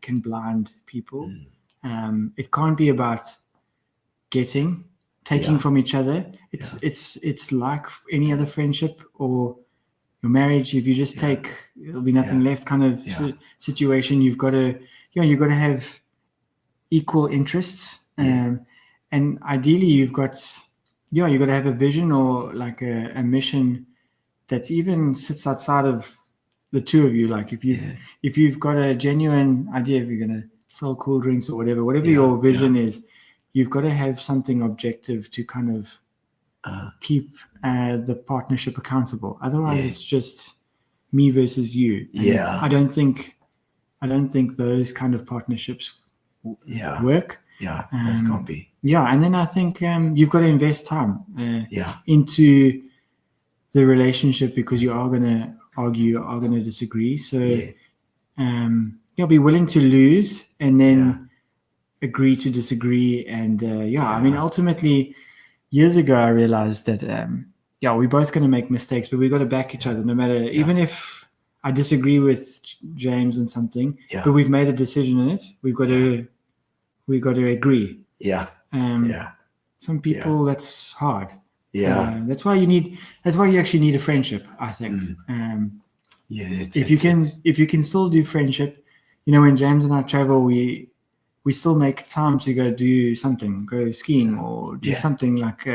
can blind people. It can't be about taking from each other. It's like any other friendship or your marriage. If you just take, there'll be nothing left. Kind of situation. You've got to have equal interests. And ideally, you've got to have a vision or like a mission that even sits outside of the two of you. Like if you've got a genuine idea, if you're going to sell cool drinks or whatever your vision is, you've got to have something objective to kind of keep the partnership accountable. Otherwise, it's just me versus you. And I don't think those kind of partnerships work. Yeah, that can't be. Yeah, and then I think you've got to invest time into the relationship because you are going to argue, you are going to disagree. So you'll be willing to lose and then agree to disagree. And I mean, ultimately, years ago, I realized that, we're both going to make mistakes, but we've got to back each other no matter, even if I disagree with James on something, but we've made a decision in it. We've got to agree. Some people that's hard. That's why you actually need a friendship, I think. If you can still do friendship, when James and I travel, we still make time to go do something, go skiing or do something like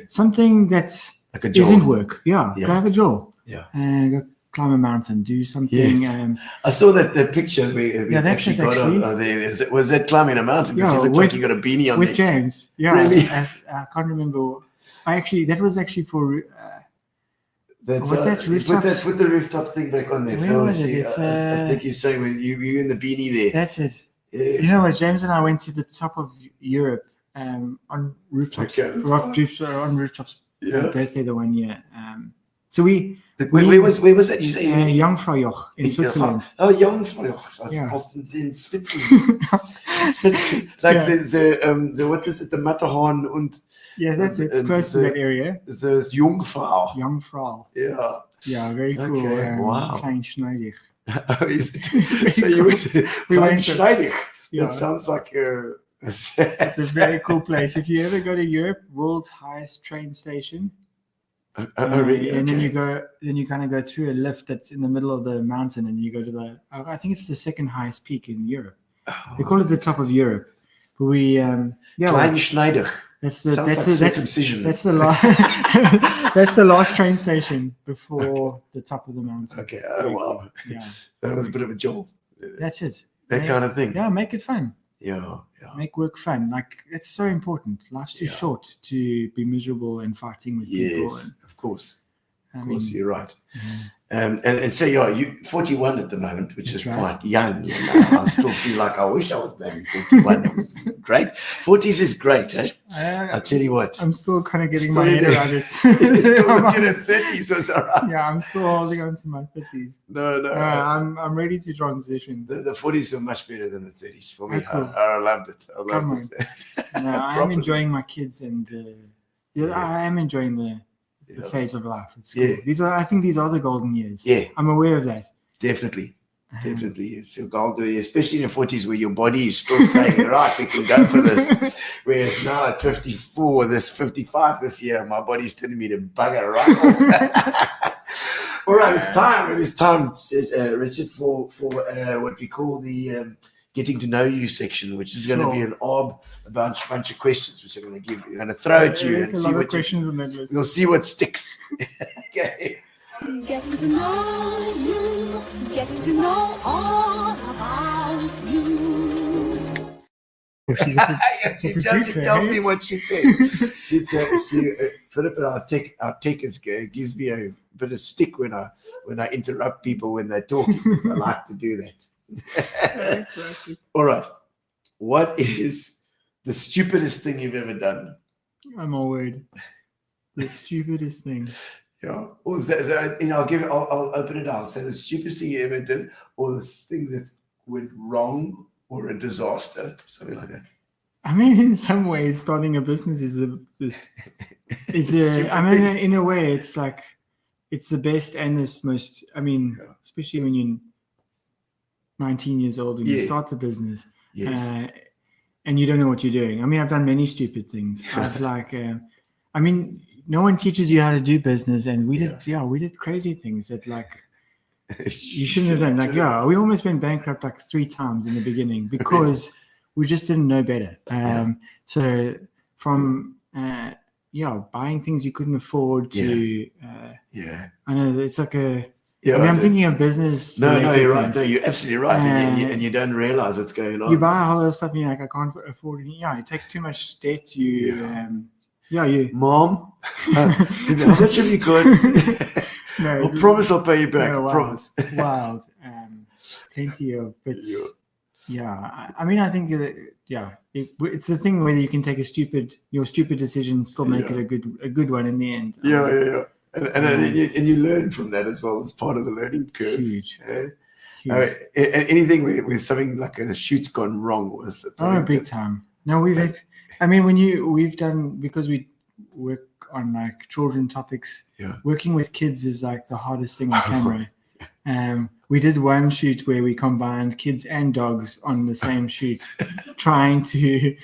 something that like a isn't work. Go have a jaw. Go climb a mountain, do something. I saw that picture we actually got on there. Was that climbing a mountain? Because you look like you got a beanie on with there. James. Really? I can't remember. That was actually for. That's what's that? Rooftop? With the rooftop thing back on there. Where was it? I think you're saying with you in the beanie there. That's it. Yeah. You know what? James and I went to the top of Europe on rooftops. On rooftops. Birthday the one year. So where was that? You say Jungfraujoch in Switzerland. Oh, Jungfraujoch. That's in Switzerland. Like the what is it? The Matterhorn and that's it. It's close to that area. There's Jungfrau. Yeah. Yeah, very cool. Okay. Wow. Klein Schneidig. So you went to Klein Schneidig. Yeah. That sounds like it's a very cool place. If you ever go to Europe, world's highest train station. Really? And then you kind of go through a lift that's in the middle of the mountain, and you go to I think it's the second highest peak in Europe. They call it the top of Europe. But we Klein Schneidig. That's the last train station before the top of the mountain. Okay. Oh wow. Yeah. That was a bit of a jolt. That's it. That kind of thing. Yeah, make it fun. Yeah. Make work fun. Like, it's so important. Life's too short to be miserable and fighting with people. Yes, of course. Of course, you're right. Mm-hmm. And so you're 41 at the moment, which is quite young. I still feel like I wish I was maybe 41. It was great. 40s is great, eh? I'll tell you what. I'm still kind of getting my head around it. Still looking at 30s was all right. Yeah, I'm still holding on to my 30s. No. I'm ready to transition. The 40s are much better than the 30s for me. Cool. I loved it. No, I'm enjoying my kids and I am enjoying the phase of life. It's cool. I think these are the golden years. Yeah. I'm aware of that. Definitely. It's your golden, especially in your 40s where your body is still saying, right, we can go for this. Whereas now at 54, 55 this year, my body's telling me to bugger right off. All right, it's time, says Richard, for what we call the getting to know you section, which is going to be a bunch of questions which I'm going to give. We're going to throw at you and see what questions on that list. We'll see what sticks. Okay. Getting to know you, getting to know all about you. She tells me what she said. Philip, our tech gives me a bit of stick when I interrupt people when they're talking, because I like to do that. All right. What is the stupidest thing you've ever done? I'm all worried. The stupidest thing. Yeah. Or I'll open it out. Say the stupidest thing you ever did, or the thing that went wrong, or a disaster, something like that. I mean, in some ways, starting a business is in a way, it's like, it's the best and the most, especially when you're 19 years old and you start the business, and you don't know what you're doing. I mean, I've done many stupid things. I've no one teaches you how to do business, and we did crazy things that you shouldn't have done. We almost went bankrupt 3 times in the beginning because we just didn't know better. So from buying things you couldn't afford to I know it's like I'm thinking of business. No, you're right. No, you're absolutely right. And you don't realize what's going on. You buy a whole lot of stuff and you're like, I can't afford it. You take too much debt. Mom, how much have you got? I promise I'll pay you back. I promise. Wild. Plenty of bits. I think it's the thing where you can take your stupid decision, still make it a good one in the end. And you learn from that as well as part of the learning curve. Huge. Anything where something like a shoot's gone wrong was big time. No, we've done, because we work on children topics. Working with kids is the hardest thing on camera. We did one shoot where we combined kids and dogs on the same shoot, trying to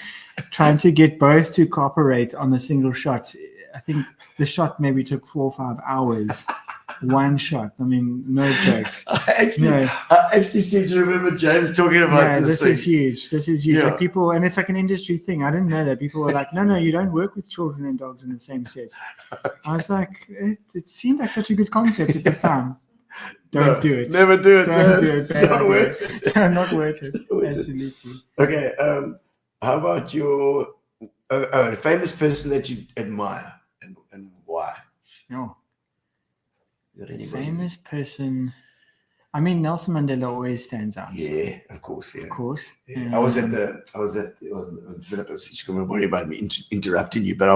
get both to cooperate on a single shot. I think the shot maybe took 4 or 5 hours. One shot. I mean, no jokes. I actually seem to remember James talking about this thing. This is huge. People, and it's an industry thing. I didn't know that. People were like, no, you don't work with children and dogs in the same set. I was like, it seemed like such a good concept at the time. Don't do it. Never do it. Don't do it. It's not worth it. Not worth it. Absolutely. Okay. How about your famous person that you admire and why? Sure. Famous person. I mean, Nelson Mandela always stands out. Yeah, of course. Yeah. Of course. Yeah. I was at Philip, you can worry about me interrupting you, but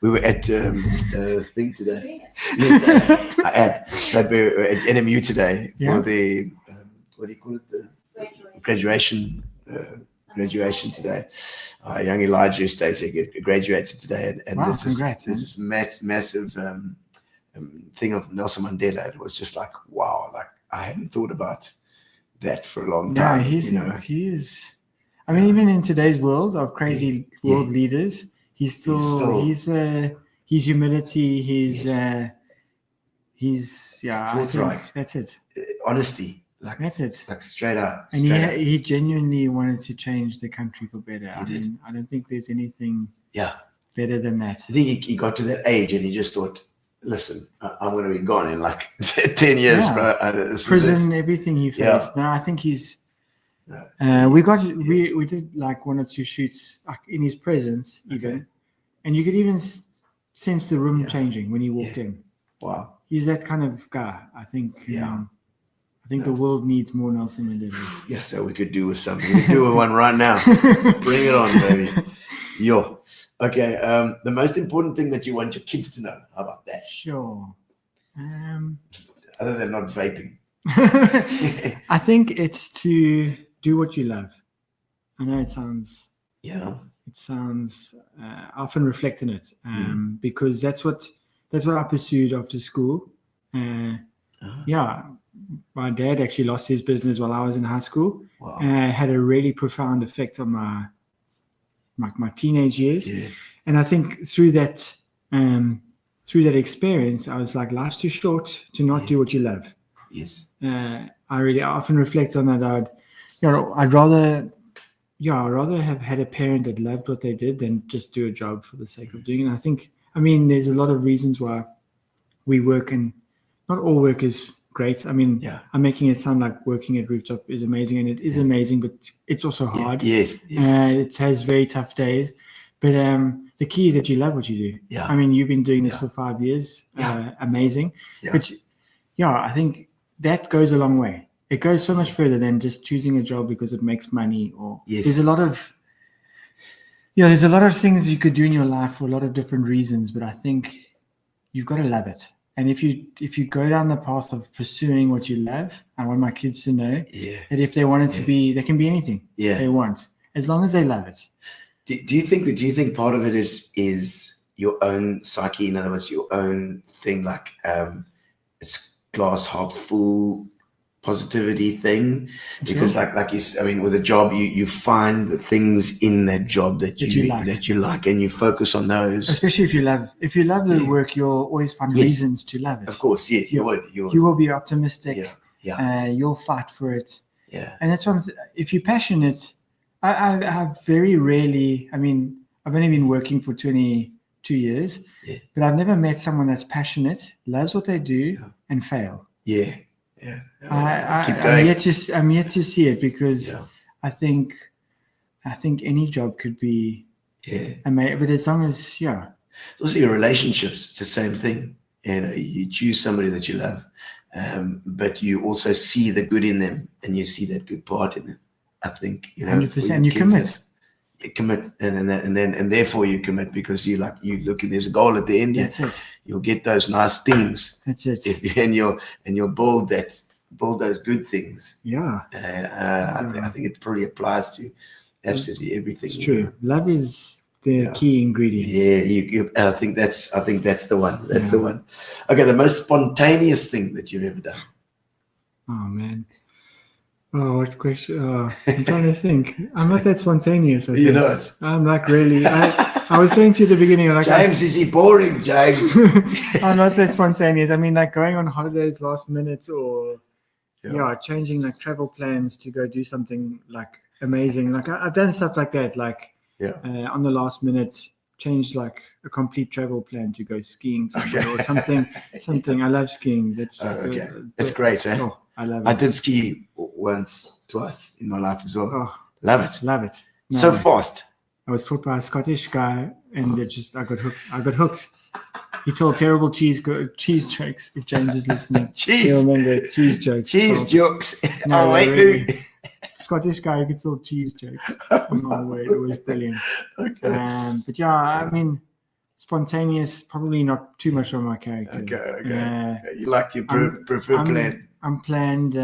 we were at thing today. Yes, we were at NMU today for the what do you call it? The graduation today. Young Elijah Stacey graduated today, and wow, this massive thing of Nelson Mandela. It was just like, wow, I hadn't thought about that for a long time. Yeah, he is. I mean, even in today's world of crazy world leaders, he's his humility, he's forthright. That's it. Honesty. That's it. Straight up. And he genuinely wanted to change the country for better. I don't think there's anything better than that. I think he got to that age and he just thought, listen, I'm going to be gone in 10 years, bro. Prison, everything he faced. No, I think he's. We did 1 or 2 shoots in his presence, even, and you could even sense the room changing when he walked in. Wow, he's that kind of guy. I think. I think the world needs more Nelson Mandelas. Yes, so we could do with something. We could do with one right now. Bring it on, baby. Okay, the most important thing that you want your kids to know. How about that? Sure. Other than not vaping. I think it's to do what you love. I know it sounds... It sounds... I often reflect on it because that's what I pursued after school. My dad actually lost his business while I was in high school. Wow. Had a really profound effect on my teenage years. And I think through that experience, I was like, life's too short to not do what you love. Yes. I often reflect on that. I'd rather have had a parent that loved what they did than just do a job for the sake of doing it. There's a lot of reasons why we work, and not all work is great. I'm making it sound like working at Rooftop is amazing, and it is amazing, but it's also hard. Yes. It has very tough days, but the key is that you love what you do. You've been doing this for 5 years. Amazing. But I think that goes a long way. It goes so much further than just choosing a job because it makes money, or there's a lot of things you could do in your life for a lot of different reasons, but I think you've got to love it. And if you go down the path of pursuing what you love, I want my kids to know that if they want it to be, they can be anything they want, as long as they love it. Do you think part of it is your own psyche? In other words, your own thing, like it's glass half full positivity thing, because like you, I mean, with a job, you find the things in that job that you like, and you focus on those. Especially if you love the work, you'll always find reasons to love it. Of course, yes, you would. You will be optimistic. You'll fight for it. And that's what if you're passionate. I have very rarely. I mean, I've only been working for 22 years, but I've never met someone that's passionate, loves what they do, and fail. I'm yet to see it, because I think any job could be amazing, but as long as it's also your relationships. It's the same thing. You know, you choose somebody that you love, but you also see the good in them, and you see that good part in them. I think 100%. You commit. You commit, and therefore you commit, because you look. There's a goal at the end. That's it. You'll get those nice things. That's it. And you'll build those good things. I think it probably applies to absolutely everything. It's true. Love is the key ingredient. I think that's the one. That's the one. Okay, the most spontaneous thing that you've ever done. Oh man. Oh, what question? I'm trying to think. I'm not that spontaneous. You're not. I'm like really. I was saying to you at the beginning, like, James, is he boring, James? I'm not that spontaneous. I mean, like going on holidays last minute, or changing like travel plans to go do something like amazing. Like I've done stuff like that. Like on the last minute, changed like a complete travel plan to go skiing somewhere or something. I love skiing. That's it's great, eh? Oh, I love it. I did ski twice in my life as well. Oh, love it. No, so fast. I was taught by a Scottish guy, and I got hooked. He told terrible cheese jokes. If James is listening, he'll remember cheese jokes. Jokes. No, really. Scottish guy who could tell cheese jokes. Oh my word, it was brilliant. Okay. But I mean, spontaneous, probably not too much on my character. Okay. You like your preferred plan. I'm planned.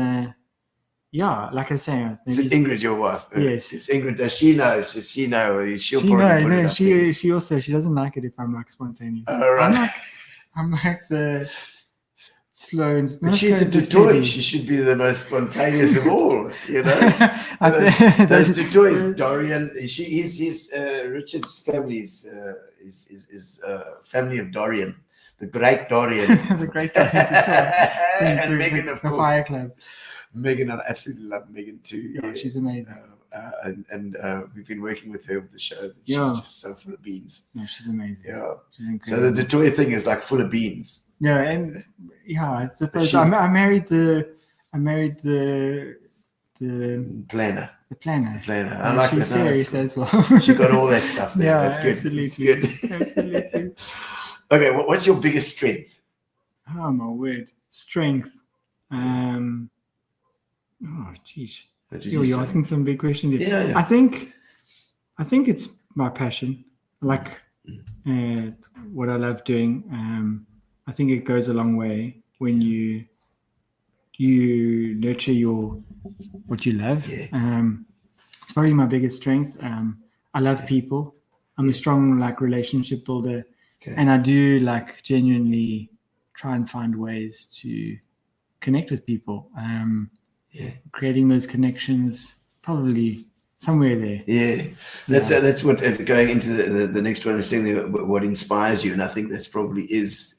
Like I say, is it Ingrid your wife? Yes. Is Ingrid? Does she know? Does she know? She'll probably knows. Put it up She also doesn't like it if I'm like spontaneous. All right. I'm like the slow and. But she's a Tutoy. She should be the most spontaneous of all. You know. Those Tutoys, Dorian. He's Richard's family is family of Dorian, the great Dorian. The great Dorian. And Megan, of course. The Fire Club. Megan, I absolutely love Megan too. Yeah, she's amazing. And we've been working with her with the show. She's just so full of beans. No, she's amazing. Yeah. She's so the toy thing is like full of beans. Yeah, and I suppose I married the planner. The planner. I like she's that. serious as well. She got all that stuff there. Yeah, that's good. Absolutely. That's good. Absolutely. Okay, what's your biggest strength? Oh my word, strength. Oh geez, you're asking some big questions here. Yeah. I think it's my passion, like what I love doing. I think it goes a long way when you nurture what you love. It's probably my biggest strength. I love people. I'm a strong relationship builder, and I do genuinely try and find ways to connect with people. Creating those connections, probably somewhere there. That's what going into the next one is saying what inspires you, and I think that's probably is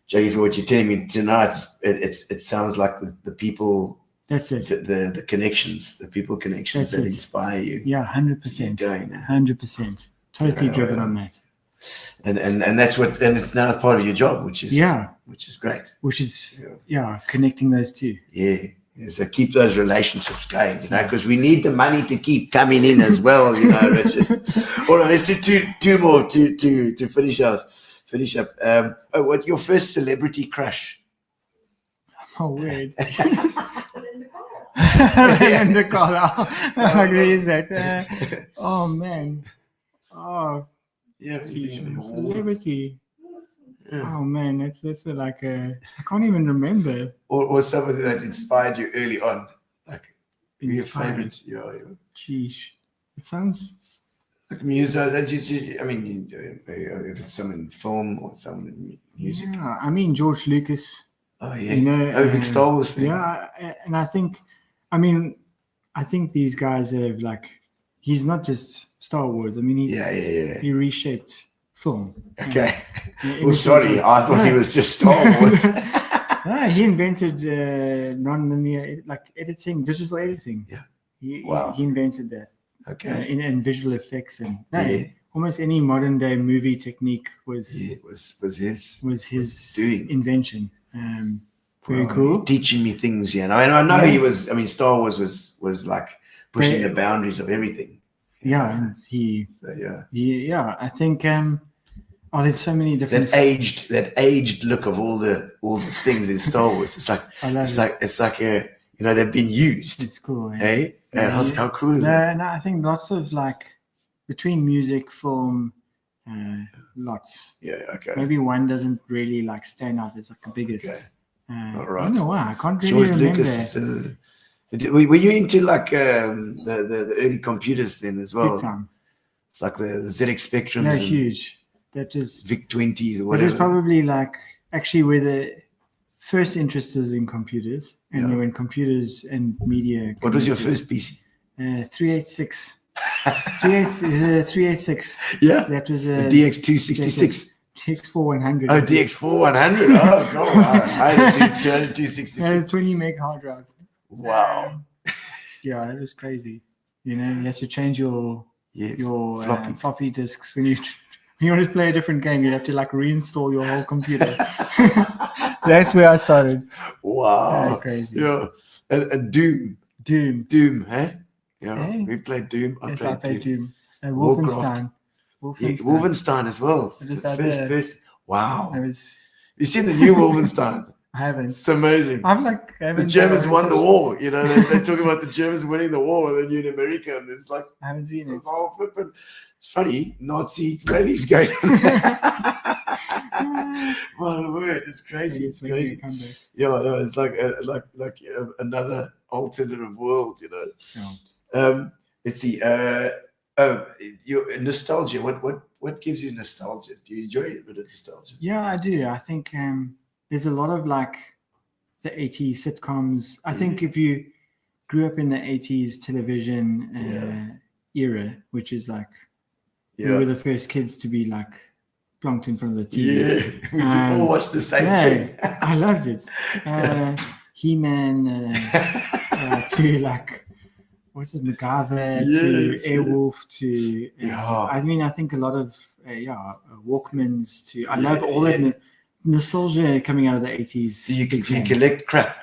Jackie, for what you're telling me tonight. It sounds like the people. That's it. The connections, the people connections that inspire you. 100%. Going 100%. Totally driven on that. And that's what, and it's now part of your job, which is great. Which is connecting those two. So keep those relationships going, because we need the money to keep coming in as well, Richard. All right, let's do two more to finish up. What your first celebrity crush? Oh, weird. Linda Carlisle. Who is that? Oh man. Oh. Yeah, celebrity. Oh man, that's like I can't even remember. Or somebody that inspired you early on, like your Inspired. favorite. Yeah. Geesh, it sounds. Like music, that I mean, if it's someone in film or someone in music. Yeah, I mean George Lucas. Oh yeah, You know, big Star Wars fan. Yeah, and I think these guys that have like, he's not just Star Wars. I mean, he reshaped film. Okay. Well, sorry, I thought he was just Star Wars. He invented non-linear like editing, digital editing. Yeah. He invented that. Okay. In visual effects and almost any modern day movie technique was his doing invention. Very cool. Teaching me things, yeah. I know he was. I mean, Star Wars was like pushing the boundaries of everything. Yeah, and he. So yeah. Yeah, I think. There's so many different. That aged look of all the things in Star Wars. It's like it's like a they've been used. It's cool. Hey, how cool is that? No, I think lots of like between music, film, lots. Yeah. Okay. Maybe one doesn't really like stand out as like the biggest. Okay. All right. I don't know why. I can't really George remember. Lucas were you into like the early computers then as well? Big time. It's like the ZX Spectrums. No, huge. That was VIC-20s or whatever. It was probably like actually where the first interest is in computers, and then when computers and media. What was your first PC? 386. 386. Yeah. That was a DX266. DX4100. Oh, DX4100. Oh, God. I had a 266. That was 20 meg hard drive. Wow. Yeah, that was crazy. You have to change your floppy disks when you want to play a different game. You have to like reinstall your whole computer. That's where I started. Wow. Crazy. Yeah. And Doom. Hey? Yeah. Hey? We played Doom. I played Doom. And Wolfenstein. Wolfenstein as well. The first. Wow. You've seen the new Wolfenstein? I haven't. It's amazing. The Germans won the war. They talk about the Germans winning the war, and then you're in America, and it's like I haven't seen it. Whole flipping. It's funny, Nazi rallies going on. My word, it's crazy. It's crazy. Yeah, I know. It's like another alternative world, Yeah. Let's see. Your nostalgia. What gives you nostalgia? Do you enjoy a bit of nostalgia? Yeah, I do. I think there's a lot of like the 80s sitcoms. I think if you grew up in the 80s television era, which is like we were the first kids to be like plonked in front of the TV. Yeah, we just all watched the same thing. I loved it. He-Man to like, what's it, MacGyver to Airwolf to, I mean, I think a lot of, Walkmans to, I love all that nostalgia coming out of the 80s. Do you collect crap?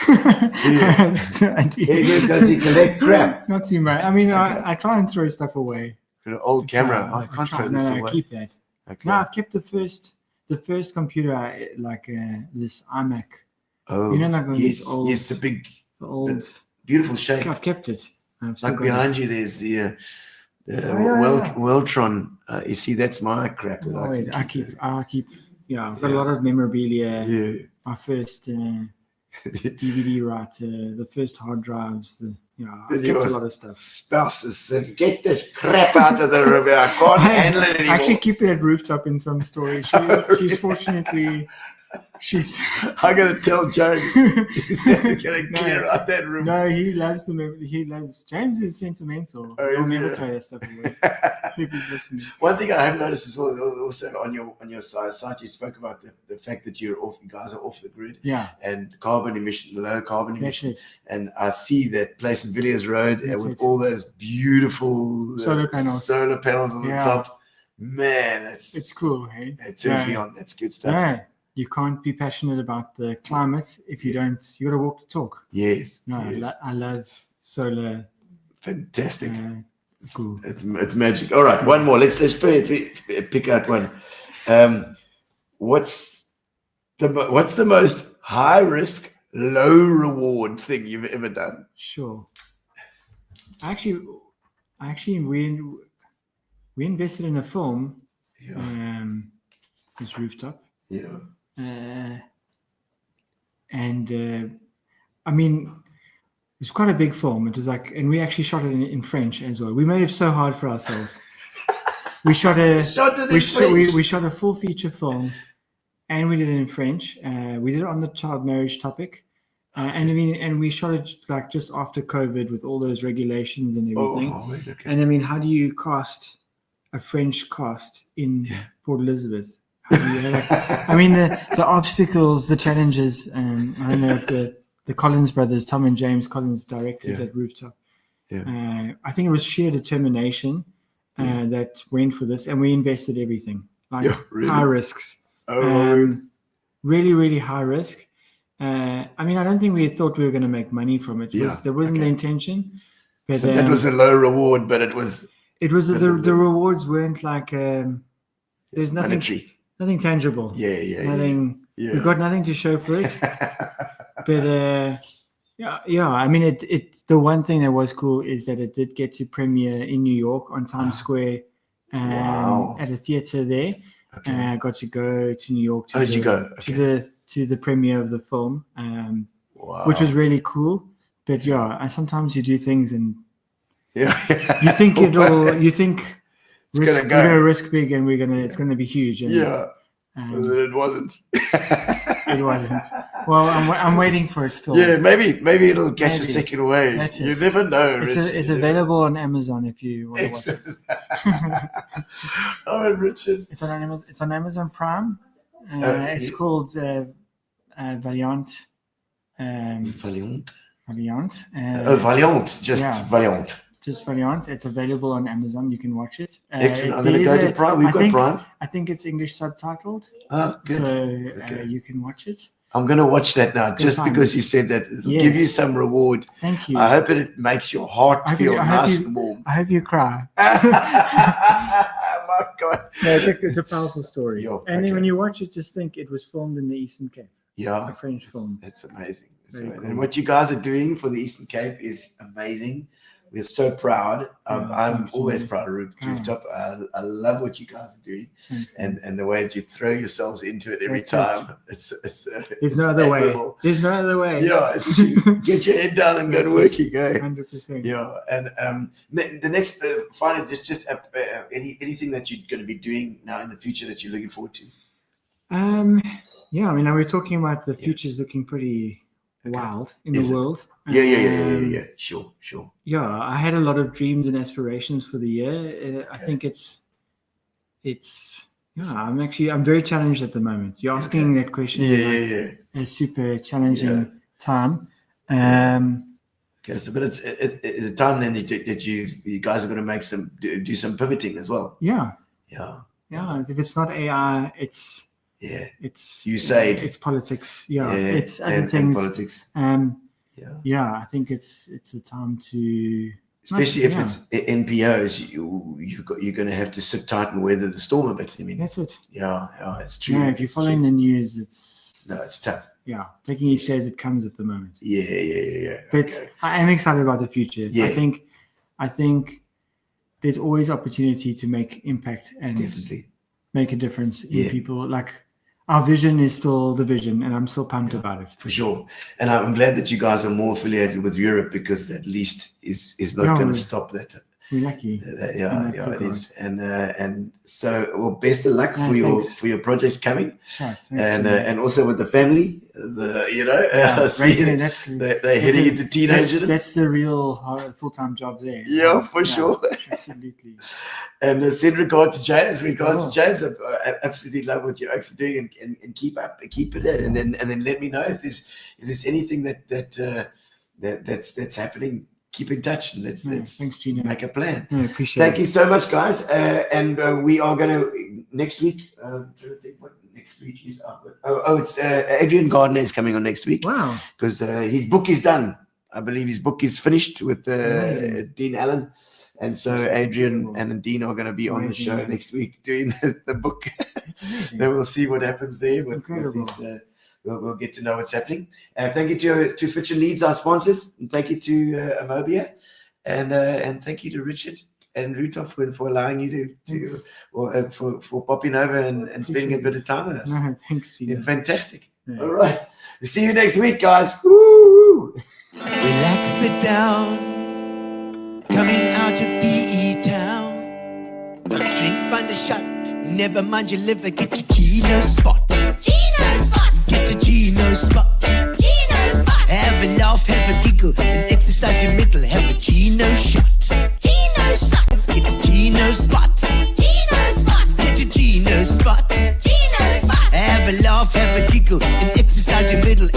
I do. Does he collect crap? Not too much. I mean, I try and throw stuff away. An old camera. I can't throw this away. I keep that. Okay. No, I've kept the first computer, like this iMac. Oh, like these old, the old, beautiful shape. I've kept it. Like behind you, there's the Weltron. You see, that's my crap. That I keep. Yeah, I've got a lot of memorabilia. Yeah. My first DVD writer, the first hard drives. I've kept a lot of stuff. Spouses said, "Get this crap out of the river. I can't handle it anymore." I actually keep it at Rooftop in some story. She's fortunately. I'm gonna tell James. He's gonna clear out that room. No, he loves James is sentimental. He'll never throw that stuff away. If he's listening. One thing I have noticed as well, also on your site, you spoke about the fact that you guys are off the grid. Yeah. And low carbon emission. And I see that place in Villiers Road with all those beautiful solar panels on the top. Man, it's cool, hey? It turns me on. That's good stuff. Yeah. You can't be passionate about the climate if you don't. You got to walk the talk. Yes. No, yes. I love solar. Fantastic. It's cool. It's magic. All right, one more. Let's pick out one. What's the most high risk, low reward thing you've ever done? Sure. Actually, we invested in a film. Yeah. It's Rooftop. And I mean, it's quite a big film. It was like, and we actually shot it in French as well. We made it so hard for ourselves. We shot a we shot a full feature film, and we did it in French. We did it on the child marriage topic, and we shot it like just after COVID with all those regulations and everything. Okay. And I mean, how do you cast a French cast in Port Elizabeth? How do you, I mean, the obstacles, the challenges. I don't know if the Collins brothers, Tom and James Collins, directors at Rooftop. I think it was sheer determination that went for this, and we invested everything, like high risks. Really, really high risk. I mean, I don't think we thought we were going to make money from it. There wasn't the intention. But, so that was a low reward, but it was. It was the rewards weren't like there's nothing tangible. Nothing. We got nothing to show for it. But I mean, it the one thing that was cool is that it did get to premiere in New York on Times Square at a theater there. I got to go to New York to the premiere of the film, which was really cool. But sometimes you do things and you think we're gonna risk big and it's gonna be huge. And, it wasn't. It wasn't. Well, I'm waiting for it still. Yeah, maybe it'll catch a second wave. You never know. It's available on Amazon if you want to watch it. Oh, Richard. It's on Amazon Prime. It's called Valiant. Valiant. Valiant. Valiant. Just Valiant. It's available on Amazon. You can watch it. Excellent. I'm going to go to Prime. We've got Prime. I think it's English subtitled. Oh, good. So you can watch it. I'm going to watch that now, just because you said that. It'll give you some reward. Thank you. I hope it makes your heart feel nice and warm. I hope you cry. My God. No, it's a powerful story. Then when you watch it, just think it was filmed in the Eastern Cape. A French film. That's amazing. Cool. And what you guys are doing for the Eastern Cape is amazing. We're so proud. I'm always proud of Rooftop. I love what you guys are doing, and the way that you throw yourselves into it every time. There's no other way. There's no other way. Yeah, it's true. Get your head down and go to work. You go. 100%. Yeah, and the next finally, just anything that you're going to be doing now in the future that you're looking forward to. I mean, we're talking about the future's looking pretty wild in the world. Yeah. Sure. Yeah, I had a lot of dreams and aspirations for the year. I think it's I'm very challenged at the moment. You're asking that question. A super challenging time. Okay, so but it's a time then that you guys are going to do some pivoting as well. Yeah. If it's not AI, it's USAID. It's politics. It's other things. Politics. I think it's a time to, especially if it's NPOs, you're going to have to sit tight and weather the storm a bit. I mean, that's it. Yeah, it's true. Yeah, if you're following the news, it's tough. Yeah, taking each day as it comes at the moment. Yeah. But I am excited about the future. Yeah. I think there's always opportunity to make impact and definitely make a difference in people. Like, our vision is still the vision, and I'm still pumped about it. For sure. And I'm glad that you guys are more affiliated with Europe, because at least is not going to stop that. We're lucky. It is. And so, best of luck for your projects coming. Right, and also with the family. They're heading into teenagerhood. That's the real full-time job there. Yeah, for sure. Absolutely. And send regard to James. I absolutely love what you're actually doing, and keep it at. And then let me know if there's anything that's happening. Keep in touch, and let's thanks, Gino. Make a plan. Appreciate Thank you so much, guys. And we are going to next week. I'm trying to think what next week is. It's Adrian Gardner is coming on next week. Wow! Because his book is done. I believe his book is finished with Dean Allen, and so Adrian and Dean are going to be on the show next week doing the book. That's amazing. Then we'll see what happens there with these. We'll get to know what's happening. Thank you to Fitch and Leeds, our sponsors, and thank you to Amobia, and thank you to Richard and Rooftop for allowing you for popping over and spending a bit of time with us. No, thanks, Gino. Yeah, fantastic. Yeah. All right. We'll see you next week, guys. Woo! Relax, sit down. Coming out of PE town. One drink, find a shot. Never mind your liver, get to Gino's spot. Gino spot. Get to Gino's spot. Gino spot. Have a laugh, have a giggle, and exercise your middle. Have a Gino shot. Gino shot. Get to Gino's spot. Gino spot. Get to Gino's spot. Gino spot. Have a laugh, have a giggle, and exercise your middle.